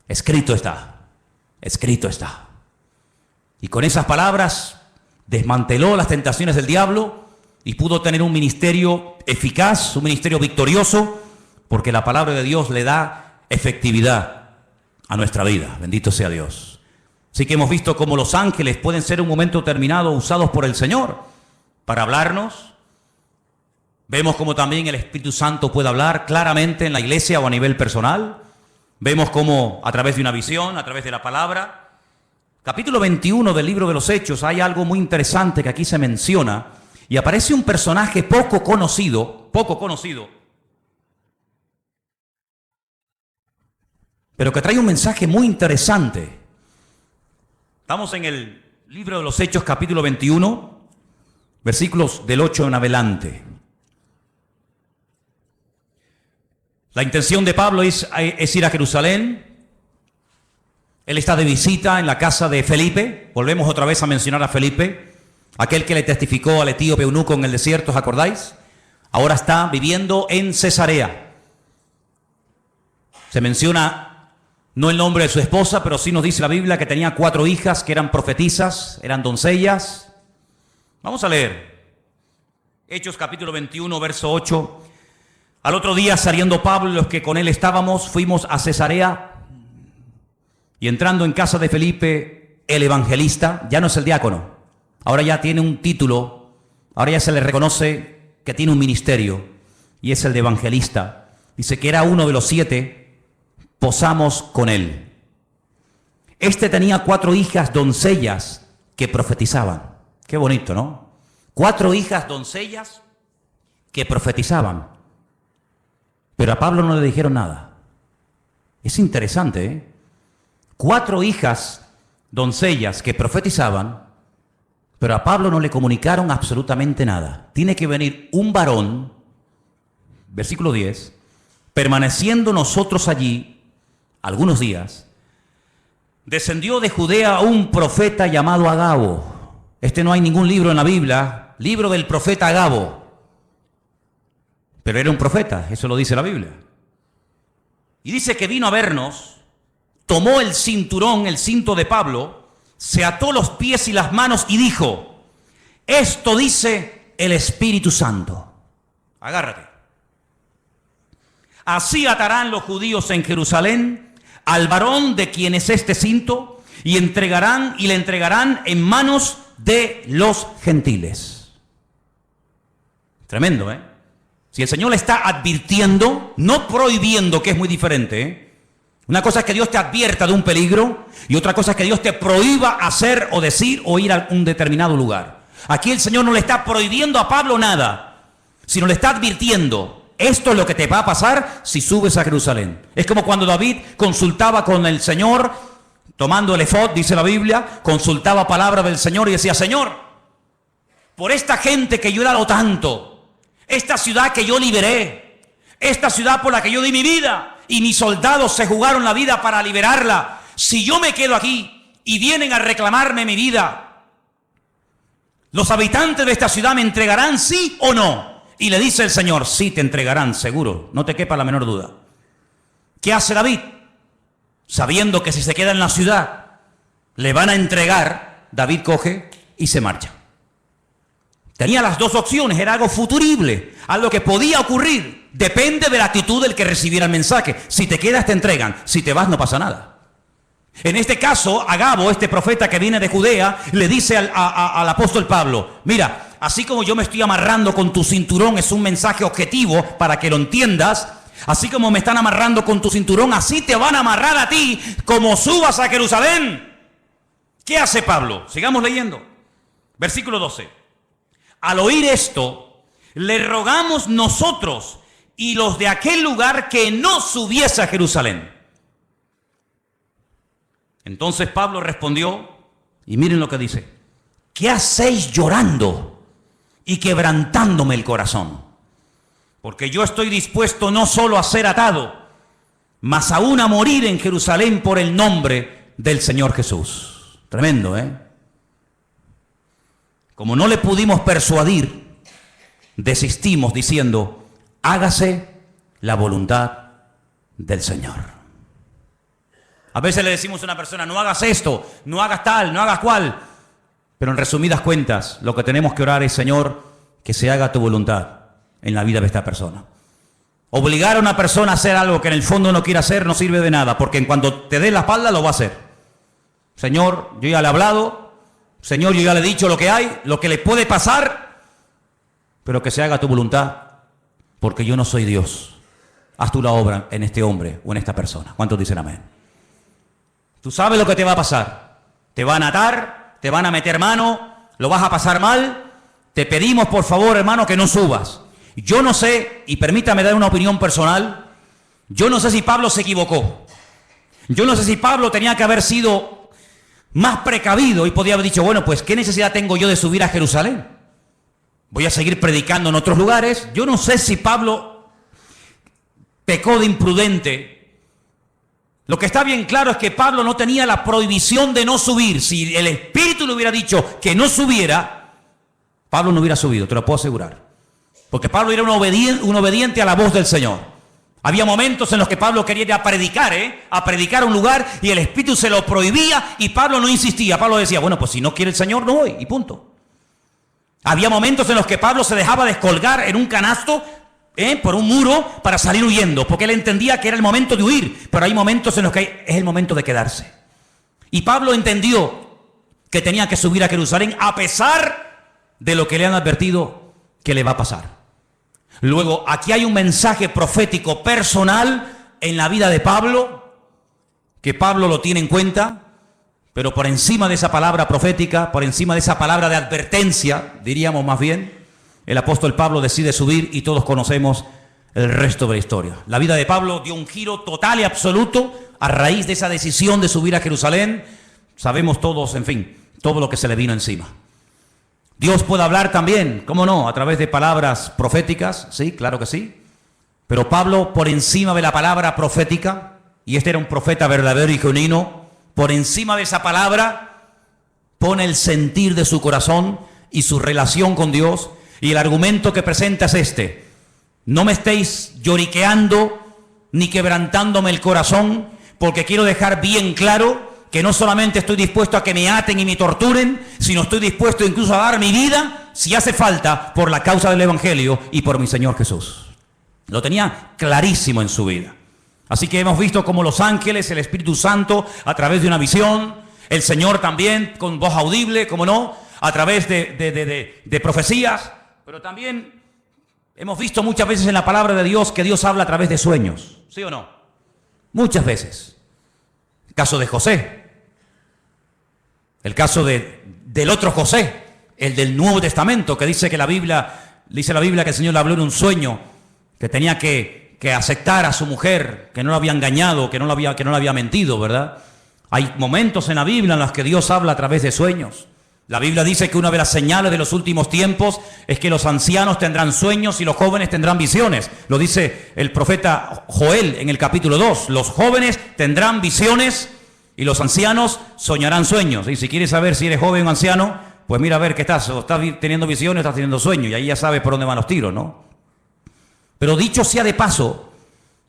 Escrito está. Escrito está. Y con esas palabras desmanteló las tentaciones del diablo y pudo tener un ministerio eficaz, un ministerio victorioso, porque la palabra de Dios le da efectividad a nuestra vida. Bendito sea Dios. Así que hemos visto cómo los ángeles pueden ser en un momento determinado usados por el Señor para hablarnos. Vemos cómo también el Espíritu Santo puede hablar claramente en la iglesia o a nivel personal. Vemos cómo a través de una visión, a través de la palabra. Capítulo 21 del libro de los Hechos, hay algo muy interesante que aquí se menciona, y aparece un personaje poco conocido, pero que trae un mensaje muy interesante. Estamos en el libro de los Hechos, capítulo 21, versículos del 8 en adelante. La intención de Pablo es ir a Jerusalén. Él está de visita en la casa de Felipe. Volvemos otra vez a mencionar a Felipe, aquel que le testificó al etíope eunuco en el desierto, ¿os acordáis? Ahora está viviendo en Cesarea. Se menciona no el nombre de su esposa, pero sí nos dice la Biblia que tenía 4 hijas que eran profetisas, eran doncellas. Vamos a leer. Hechos capítulo 21, verso 8. Al otro día, saliendo Pablo y los que con él estábamos, fuimos a Cesarea. Y entrando en casa de Felipe, el evangelista, ya no es el diácono, ahora ya tiene un título, ahora ya se le reconoce que tiene un ministerio, y es el de evangelista. Dice que era uno de los 7. Posamos con él. Este tenía 4 hijas doncellas que profetizaban. Qué bonito, ¿no? 4 hijas doncellas que profetizaban. Pero a Pablo no le dijeron nada. Es interesante, ¿eh? 4 hijas doncellas que profetizaban, pero a Pablo no le comunicaron absolutamente nada. Tiene que venir un varón, versículo 10, permaneciendo nosotros allí algunos días, descendió de Judea un profeta llamado Agabo. No hay ningún libro en la Biblia, libro del profeta Agabo. Pero era un profeta, eso lo dice la Biblia. Y dice que vino a vernos, tomó el cinturón, el cinto de Pablo, se ató los pies y las manos y dijo: esto dice el Espíritu Santo. Agárrate. Así atarán los judíos en Jerusalén al varón de quien es este cinto y le entregarán en manos de los gentiles. Tremendo, ¿eh? Si el Señor le está advirtiendo, no prohibiendo, que es muy diferente, ¿eh? Una cosa es que Dios te advierta de un peligro y otra cosa es que Dios te prohíba hacer o decir o ir a un determinado lugar. Aquí el Señor no le está prohibiendo a Pablo nada, sino le está advirtiendo: esto es lo que te va a pasar si subes a Jerusalén. Es como cuando David consultaba con el Señor, tomando el efod, dice la Biblia, consultaba palabra del Señor y decía: Señor, por esta gente que yo he dado tanto, esta ciudad que yo liberé, esta ciudad por la que yo di mi vida y mis soldados se jugaron la vida para liberarla, si yo me quedo aquí y vienen a reclamarme mi vida, ¿los habitantes de esta ciudad me entregarán, sí o no? Y le dice el Señor: sí, te entregarán, seguro, no te quepa la menor duda. ¿Qué hace David? Sabiendo que si se queda en la ciudad le van a entregar, David coge y se marcha. Tenía las dos opciones, era algo futurible, algo que podía ocurrir. Depende de la actitud del que recibiera el mensaje. Si te quedas te entregan, si te vas no pasa nada. En este caso, Agabo, este profeta que viene de Judea, le dice al apóstol Pablo: mira, así como yo me estoy amarrando con tu cinturón, es un mensaje objetivo para que lo entiendas. Así como me están amarrando con tu cinturón, así te van a amarrar a ti como subas a Jerusalén. ¿Qué hace Pablo? Sigamos leyendo. Versículo 12. Al oír esto, le rogamos nosotros y los de aquel lugar que no subiese a Jerusalén. Entonces Pablo respondió, y miren lo que dice: ¿qué hacéis llorando y quebrantándome el corazón? Porque yo estoy dispuesto no solo a ser atado, mas aún a morir en Jerusalén por el nombre del Señor Jesús. Tremendo, ¿eh? Como no le pudimos persuadir, desistimos diciendo: hágase la voluntad del Señor. A veces le decimos a una persona: no hagas esto, no hagas tal, no hagas cual. Pero en resumidas cuentas, lo que tenemos que orar es: Señor, que se haga tu voluntad en la vida de esta persona. Obligar a una persona a hacer algo que en el fondo no quiere hacer no sirve de nada, porque en cuanto te dé la espalda lo va a hacer. Señor, yo ya le he hablado, Señor, yo ya le he dicho lo que hay, lo que le puede pasar, pero que se haga tu voluntad, porque yo no soy Dios. Haz tú la obra en este hombre o en esta persona. ¿Cuántos dicen amén? Tú sabes lo que te va a pasar. Te van a atar, te van a meter mano, lo vas a pasar mal. Te pedimos, por favor, hermano, que no subas. Yo no sé, y permítame dar una opinión personal, yo no sé si Pablo se equivocó. Yo no sé si Pablo tenía que haber sido más precavido y podía haber dicho: bueno, pues ¿qué necesidad tengo yo de subir a Jerusalén? Voy a seguir predicando en otros lugares. Yo no sé si Pablo pecó de imprudente. Lo que está bien claro es que Pablo no tenía la prohibición de no subir. Si el Espíritu le hubiera dicho que no subiera, Pablo no hubiera subido, te lo puedo asegurar. Porque Pablo era un obediente a la voz del Señor. Había momentos en los que Pablo quería ir a predicar a un lugar, y el Espíritu se lo prohibía y Pablo no insistía. Pablo decía: bueno, pues si no quiere el Señor, no voy, y punto. Había momentos en los que Pablo se dejaba descolgar en un canasto por un muro para salir huyendo, porque él entendía que era el momento de huir. Pero hay momentos en los que es el momento de quedarse. Y Pablo entendió que tenía que subir a Jerusalén a pesar de lo que le han advertido que le va a pasar. Luego, aquí hay un mensaje profético personal en la vida de Pablo, que Pablo lo tiene en cuenta, Pero por encima de esa palabra profética, por encima de esa palabra de advertencia, diríamos más bien, el apóstol Pablo decide subir y todos conocemos el resto de la historia. La vida de Pablo dio un giro total y absoluto a raíz de esa decisión de subir a Jerusalén. Sabemos todos, en fin, todo lo que se le vino encima. Dios puede hablar también, ¿cómo no? A través de palabras proféticas, sí, claro que sí. Pero Pablo, por encima de la palabra profética, y este era un profeta verdadero y genuino, por encima de esa palabra pone el sentir de su corazón y su relación con Dios. Y el argumento que presenta es este: no me estéis lloriqueando ni quebrantándome el corazón, porque quiero dejar bien claro que no solamente estoy dispuesto a que me aten y me torturen, sino estoy dispuesto incluso a dar mi vida, si hace falta, por la causa del Evangelio y por mi Señor Jesús. Lo tenía clarísimo en su vida. Así que hemos visto cómo los ángeles, el Espíritu Santo, a través de una visión, el Señor también con voz audible, como no, a través de profecías, pero también hemos visto muchas veces en la palabra de Dios que Dios habla a través de sueños, ¿sí o no? Muchas veces. El caso de José, el caso del otro José, el del Nuevo Testamento, que dice la Biblia que el Señor le habló en un sueño, que tenía que aceptar a su mujer, que no la había engañado, que no la había mentido, ¿verdad? Hay momentos en la Biblia en los que Dios habla a través de sueños. La Biblia dice que una de las señales de los últimos tiempos es que los ancianos tendrán sueños y los jóvenes tendrán visiones. Lo dice el profeta Joel en el capítulo 2. Los jóvenes tendrán visiones y los ancianos soñarán sueños. Y si quieres saber si eres joven o anciano, pues mira a ver qué estás. O estás teniendo visiones o estás teniendo sueños. Y ahí ya sabes por dónde van los tiros, ¿no? Pero dicho sea de paso,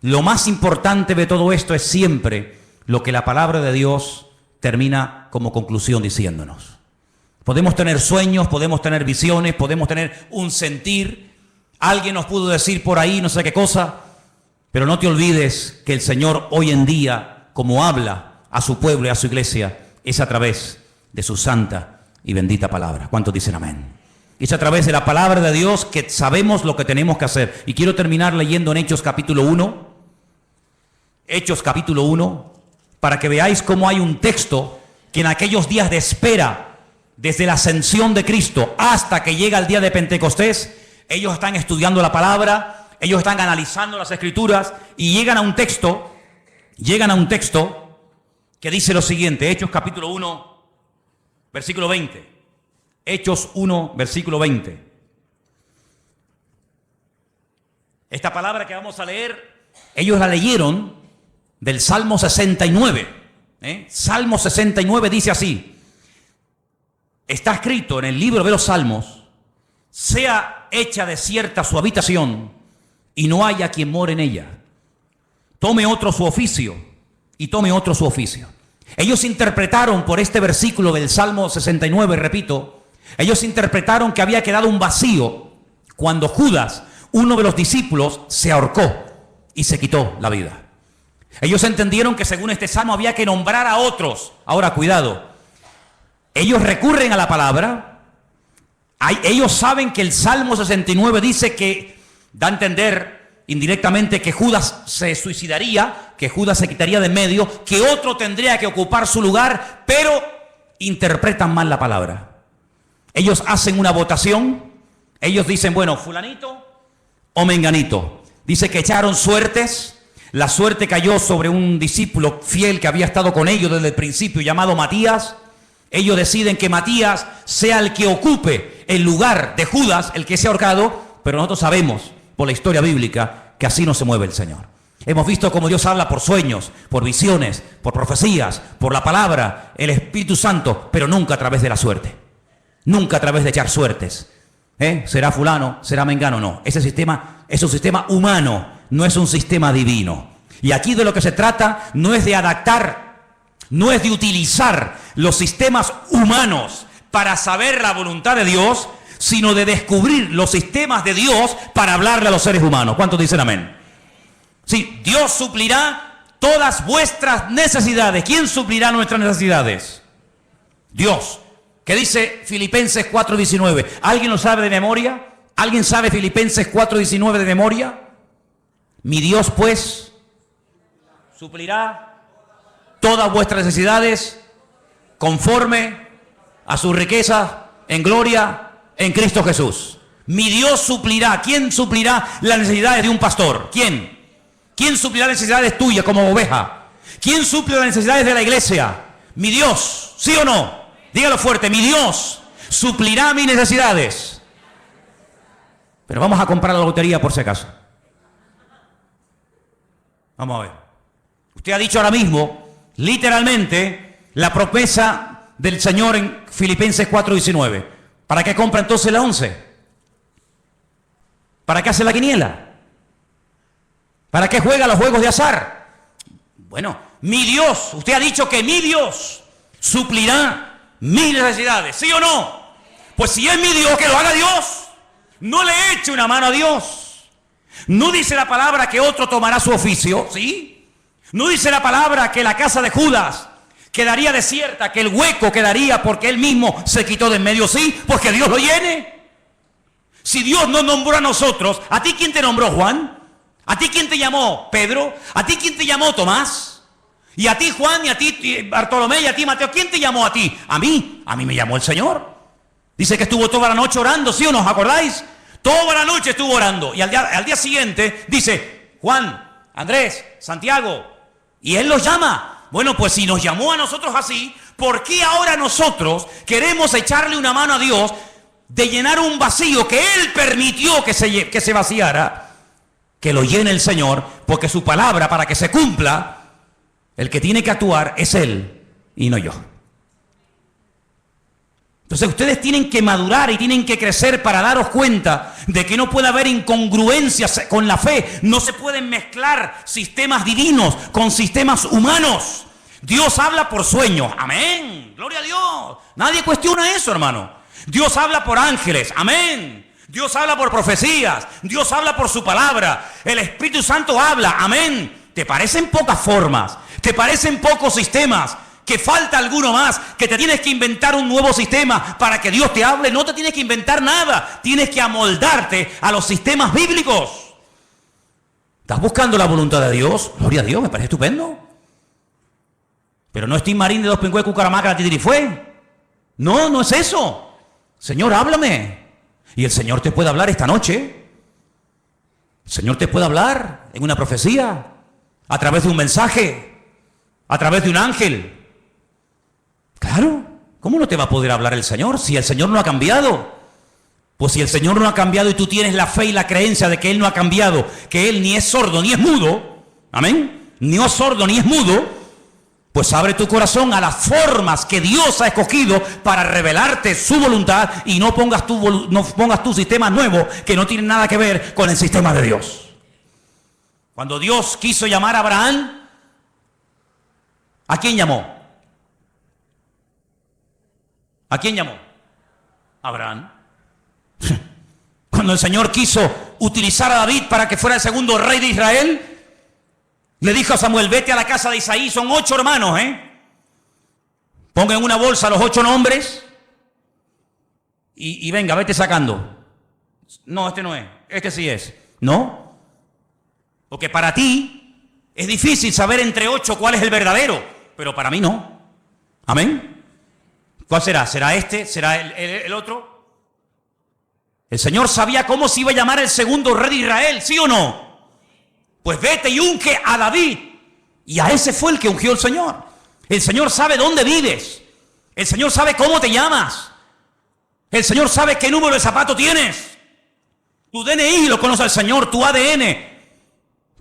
lo más importante de todo esto es siempre lo que la palabra de Dios termina como conclusión diciéndonos. Podemos tener sueños, podemos tener visiones, podemos tener un sentir. Alguien nos pudo decir por ahí no sé qué cosa, pero no te olvides que el Señor hoy en día, como habla a su pueblo y a su iglesia, es a través de su santa y bendita palabra. ¿Cuántos dicen amén? Es a través de la palabra de Dios que sabemos lo que tenemos que hacer. Y quiero terminar leyendo en Hechos capítulo 1. Hechos capítulo 1, para que veáis cómo hay un texto que en aquellos días de espera, desde la ascensión de Cristo hasta que llega el día de Pentecostés, ellos están estudiando la palabra, ellos están analizando las Escrituras y llegan a un texto que dice lo siguiente. Hechos capítulo 1, versículo 20. Hechos 1, versículo 20. Esta palabra que vamos a leer, ellos la leyeron del Salmo 69. Salmo 69 dice así: está escrito en el libro de los Salmos: sea hecha desierta su habitación y no haya quien more en ella. Tome otro su oficio y tome otro su oficio. Ellos interpretaron por este versículo del Salmo 69, repito, ellos interpretaron que había quedado un vacío cuando Judas, uno de los discípulos, se ahorcó y se quitó la vida. Ellos entendieron que según este salmo había que nombrar a otros. Ahora, cuidado. Ellos recurren a la palabra. Ellos saben que el Salmo 69 dice que, da a entender indirectamente que Judas se suicidaría, que Judas se quitaría de en medio, que otro tendría que ocupar su lugar, pero interpretan mal la palabra. Ellos hacen una votación, ellos dicen, bueno, fulanito o menganito. Dice que echaron suertes, la suerte cayó sobre un discípulo fiel que había estado con ellos desde el principio, llamado Matías. Ellos deciden que Matías sea el que ocupe el lugar de Judas, el que se ha ahorcado, pero nosotros sabemos, por la historia bíblica, que así no se mueve el Señor. Hemos visto cómo Dios habla por sueños, por visiones, por profecías, por la palabra, el Espíritu Santo, pero nunca a través de la suerte. Nunca a través de echar suertes. ¿Será fulano? ¿Será mengano? No. Ese sistema es un sistema humano, no es un sistema divino. Y aquí de lo que se trata no es de adaptar, no es de utilizar los sistemas humanos para saber la voluntad de Dios, sino de descubrir los sistemas de Dios para hablarle a los seres humanos. ¿Cuántos dicen amén? Sí, Dios suplirá todas vuestras necesidades. ¿Quién suplirá nuestras necesidades? Dios. ¿Qué dice Filipenses 4:19? ¿Alguien lo sabe de memoria? ¿Alguien sabe Filipenses 4:19 de memoria? Mi Dios, pues, suplirá todas vuestras necesidades conforme a su riqueza en gloria en Cristo Jesús. Mi Dios suplirá. ¿Quién suplirá las necesidades de un pastor? ¿Quién? ¿Quién suplirá las necesidades tuyas como oveja? ¿Quién suple las necesidades de la iglesia? Mi Dios, ¿sí o no? Dígalo fuerte, mi Dios suplirá mis necesidades. Pero vamos a comprar la lotería por si acaso. Vamos a ver. Usted ha dicho ahora mismo, literalmente, la promesa del Señor en Filipenses 4:19. ¿Para qué compra entonces la 11? ¿Para qué hace la quiniela? ¿Para qué juega los juegos de azar? Bueno, mi Dios, usted ha dicho que mi Dios suplirá mis necesidades, ¿sí o no? Pues si es mi Dios, que lo haga Dios. No le eche una mano a Dios. No dice la palabra que otro tomará su oficio, ¿sí? No dice la palabra que la casa de Judas quedaría desierta, que el hueco quedaría porque él mismo se quitó de en medio, ¿sí? Pues que Dios lo llene. Si Dios nos nombró a nosotros, ¿a ti quién te nombró, Juan? ¿A ti quién te llamó, Pedro? ¿A ti quién te llamó, Tomás? Y a ti, Juan, y a ti, Bartolomé, y a ti, Mateo. ¿Quién te llamó a ti? A mí me llamó el Señor. Dice que estuvo toda la noche orando, ¿sí o no? ¿Os acordáis? Toda la noche estuvo orando. Y al día siguiente dice, Juan, Andrés, Santiago, y Él los llama. Bueno, pues si nos llamó a nosotros así, ¿por qué ahora nosotros queremos echarle una mano a Dios de llenar un vacío que Él permitió que se vaciara? Que lo llene el Señor, porque su palabra, para que se cumpla, el que tiene que actuar es Él y no yo. Entonces ustedes tienen que madurar y tienen que crecer para daros cuenta de que no puede haber incongruencias con la fe. No se pueden mezclar sistemas divinos con sistemas humanos. Dios habla por sueños. Amén. Gloria a Dios. Nadie cuestiona eso, hermano. Dios habla por ángeles. Amén. Dios habla por profecías. Dios habla por su palabra. El Espíritu Santo habla. Amén. ¿Te parecen pocas formas? ¿Te parecen pocos sistemas? Que falta alguno más, que te tienes que inventar un nuevo sistema para que Dios te hable. No te tienes que inventar nada, tienes que amoldarte a los sistemas bíblicos. ¿Estás buscando la voluntad de Dios? Gloria a Dios, me parece estupendo. Pero no es Tim Marín de Dos Pingües, Cucaramaca, Titirifue. No, no es eso. Señor, háblame. Y el Señor te puede hablar esta noche. El Señor te puede hablar en una profecía, a través de un mensaje, a través de un ángel. Claro, ¿cómo no te va a poder hablar el Señor si el Señor no ha cambiado? Pues si el Señor no ha cambiado y tú tienes la fe y la creencia de que Él no ha cambiado, que Él ni es sordo ni es mudo, amén, ni es sordo ni es mudo, pues abre tu corazón a las formas que Dios ha escogido para revelarte su voluntad y no pongas tu sistema nuevo que no tiene nada que ver con el sistema de Dios. Cuando Dios quiso llamar a Abraham, ¿a quién llamó? ¿A quién llamó? Abraham. Cuando el Señor quiso utilizar a David para que fuera el segundo rey de Israel, le dijo a Samuel, vete a la casa de Isaí, son 8 hermanos, ponga en una bolsa los 8 nombres y venga, vete sacando. No, este no es, este sí es. ¿No? Porque para ti es difícil saber entre 8 cuál es el verdadero, pero para mí no. ¿Amén? ¿Cuál será? ¿Será este? ¿Será el otro? El Señor sabía cómo se iba a llamar el segundo rey de Israel, ¿sí o no? Pues vete y unge a David. Y a ese fue el que ungió el Señor. El Señor sabe dónde vives. El Señor sabe cómo te llamas. El Señor sabe qué número de zapato tienes. Tu DNI lo conoce el Señor, tu ADN,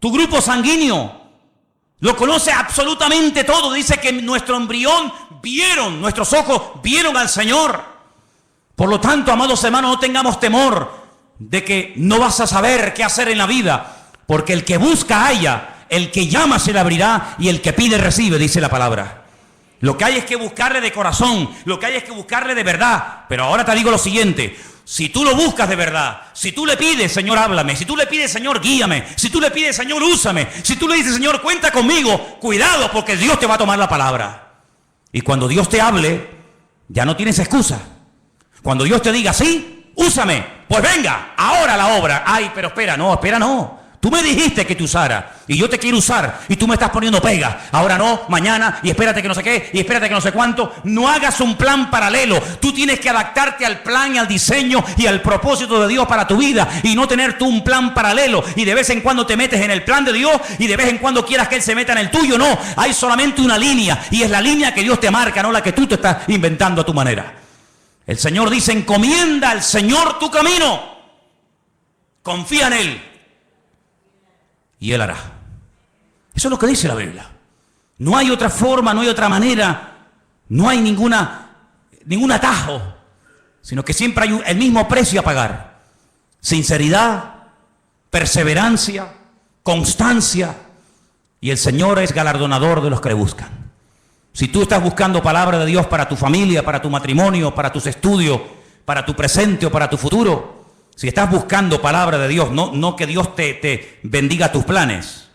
tu grupo sanguíneo. Lo conoce absolutamente todo. Dice que nuestro embrión nuestros ojos vieron al Señor. Por lo tanto, amados hermanos, no tengamos temor de que no vas a saber qué hacer en la vida. Porque el que busca halla, el que llama se le abrirá y el que pide recibe, dice la palabra. Lo que hay es que buscarle de corazón, lo que hay es que buscarle de verdad. Pero ahora te digo lo siguiente. Si tú lo buscas de verdad, si tú le pides, Señor, háblame, si tú le pides, Señor, guíame, si tú le pides, Señor, úsame, si tú le dices, Señor, cuenta conmigo, cuidado, porque Dios te va a tomar la palabra. Y cuando Dios te hable, ya no tienes excusa. Cuando Dios te diga, sí, úsame, pues venga, ahora la obra. Ay, pero espera, no. Tú me dijiste que te usara y yo te quiero usar y tú me estás poniendo pega. Ahora no, mañana y espérate que no sé qué y espérate que no sé cuánto. No hagas un plan paralelo. Tú tienes que adaptarte al plan y al diseño y al propósito de Dios para tu vida y no tener tú un plan paralelo y de vez en cuando te metes en el plan de Dios y de vez en cuando quieras que Él se meta en el tuyo. No, hay solamente una línea y es la línea que Dios te marca, no la que tú te estás inventando a tu manera. El Señor dice, encomienda al Señor tu camino. Confía en Él. Y Él hará. Eso es lo que dice la Biblia. No hay otra forma, no hay otra manera, no hay ningún atajo, sino que siempre hay el mismo precio a pagar. Sinceridad, perseverancia, constancia. Y el Señor es galardonador de los que le buscan. Si tú estás buscando palabra de Dios para tu familia, para tu matrimonio, para tus estudios, para tu presente o para tu futuro, si estás buscando palabra de Dios, no que Dios te bendiga tus planes,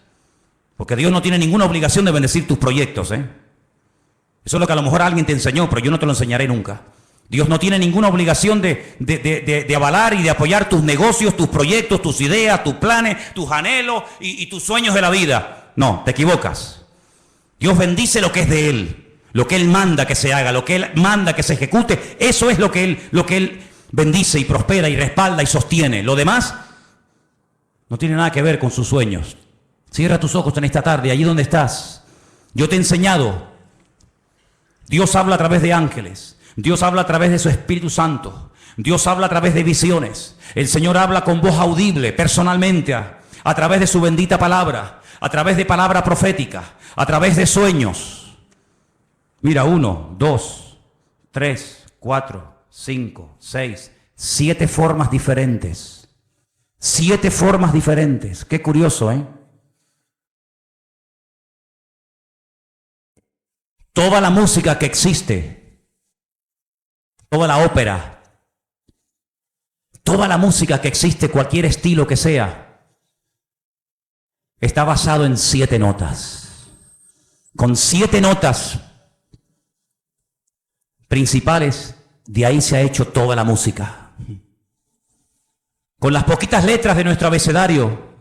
porque Dios no tiene ninguna obligación de bendecir tus proyectos, ¿eh? Eso es lo que a lo mejor alguien te enseñó, pero yo no te lo enseñaré nunca. Dios no tiene ninguna obligación de avalar y de apoyar tus negocios, tus proyectos, tus ideas, tus planes, tus anhelos y tus sueños de la vida. No, te equivocas. Dios bendice lo que es de Él, lo que Él manda que se haga, lo que Él manda que se ejecute. Eso es lo que Él bendice y prospera y respalda y sostiene. Lo demás no tiene nada que ver con sus sueños. Cierra tus ojos en esta tarde, allí donde estás. Yo te he enseñado. Dios habla a través de ángeles. Dios habla a través de su Espíritu Santo. Dios habla a través de visiones. El Señor habla con voz audible, personalmente, a través de su bendita palabra, a través de palabra profética, a través de sueños. Mira, 1, 2, 3, 4, 5, 6, 7 formas diferentes. 7 formas diferentes. Qué curioso, ¿eh? Toda la música que existe, toda la ópera, toda la música que existe, cualquier estilo que sea, está basado en 7 notas. Con 7 notas principales, de ahí se ha hecho toda la música. Con las poquitas letras de nuestro abecedario,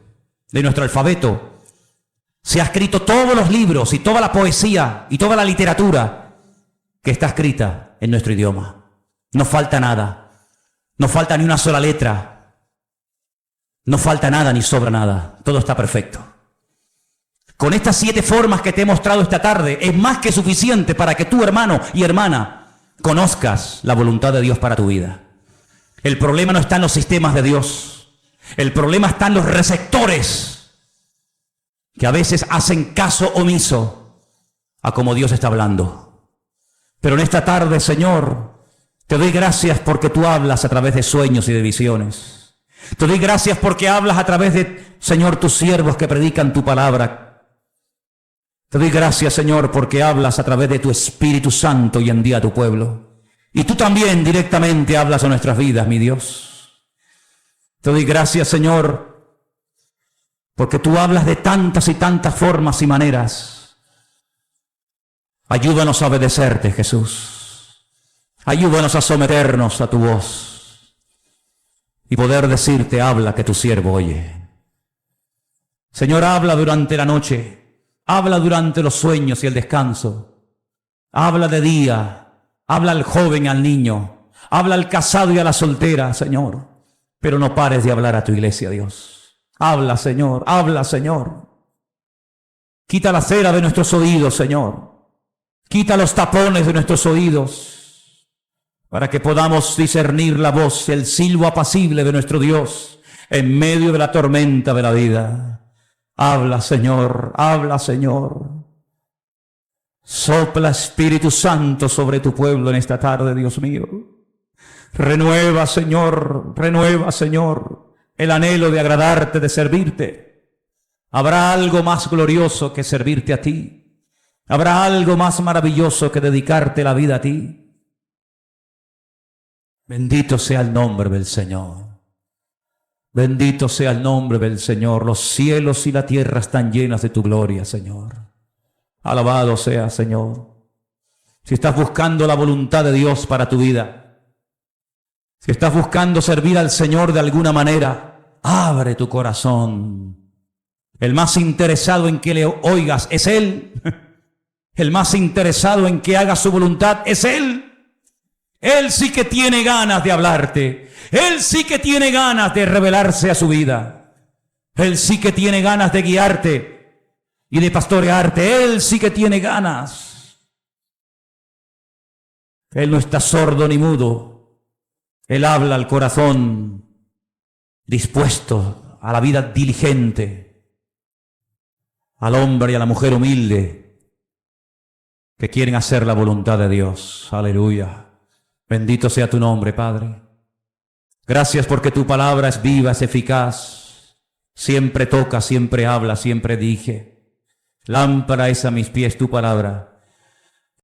de nuestro alfabeto, se ha escrito todos los libros y toda la poesía y toda la literatura que está escrita en nuestro idioma. No falta nada, no falta ni una sola letra, no falta nada ni sobra nada, todo está perfecto. Con estas 7 formas que te he mostrado esta tarde, es más que suficiente para que tú, hermano y hermana, conozcas la voluntad de Dios para tu vida. El problema no está en los sistemas de Dios. El problema está en los receptores que a veces hacen caso omiso a como Dios está hablando. Pero en esta tarde, Señor, te doy gracias porque tú hablas a través de sueños y de visiones. Te doy gracias porque hablas a través de, Señor, tus siervos que predican tu palabra. Te doy gracias, Señor, porque hablas a través de tu Espíritu Santo y envía a tu pueblo. Y tú también directamente hablas a nuestras vidas, mi Dios. Te doy gracias, Señor, porque tú hablas de tantas y tantas formas y maneras. Ayúdanos a obedecerte, Jesús. Ayúdanos a someternos a tu voz y poder decirte, habla, que tu siervo oye. Señor, habla durante la noche. Habla durante los sueños y el descanso. Habla de día. Habla al joven y al niño. Habla al casado y a la soltera, Señor. Pero no pares de hablar a tu iglesia, Dios. Habla, Señor. Habla, Señor. Quita la cera de nuestros oídos, Señor. Quita los tapones de nuestros oídos para que podamos discernir la voz, el silbo apacible de nuestro Dios en medio de la tormenta de la vida. Habla, Señor, habla, Señor. Sopla, Espíritu Santo, sobre tu pueblo en esta tarde, Dios mío. Renueva, Señor, el anhelo de agradarte, de servirte. Habrá algo más glorioso que servirte a ti. Habrá algo más maravilloso que dedicarte la vida a ti. Bendito sea el nombre del Señor. Bendito sea el nombre del Señor. Los cielos y la tierra están llenas de tu gloria, Señor. Alabado sea, Señor. Si estás buscando la voluntad de Dios para tu vida, si estás buscando servir al Señor de alguna manera, abre tu corazón El más interesado en que le oigas es Él. El más interesado en que hagas su voluntad es Él. Él sí que tiene ganas de hablarte. Él sí que tiene ganas de revelarse a su vida. Él sí que tiene ganas de guiarte y de pastorearte. Él sí que tiene ganas. Él no está sordo ni mudo. Él habla al corazón dispuesto a la vida diligente, al hombre y a la mujer humilde que quieren hacer la voluntad de Dios. Aleluya. Bendito sea tu nombre, Padre. Gracias porque tu palabra es viva, es eficaz. Siempre toca, siempre habla, siempre dije. Lámpara es a mis pies tu palabra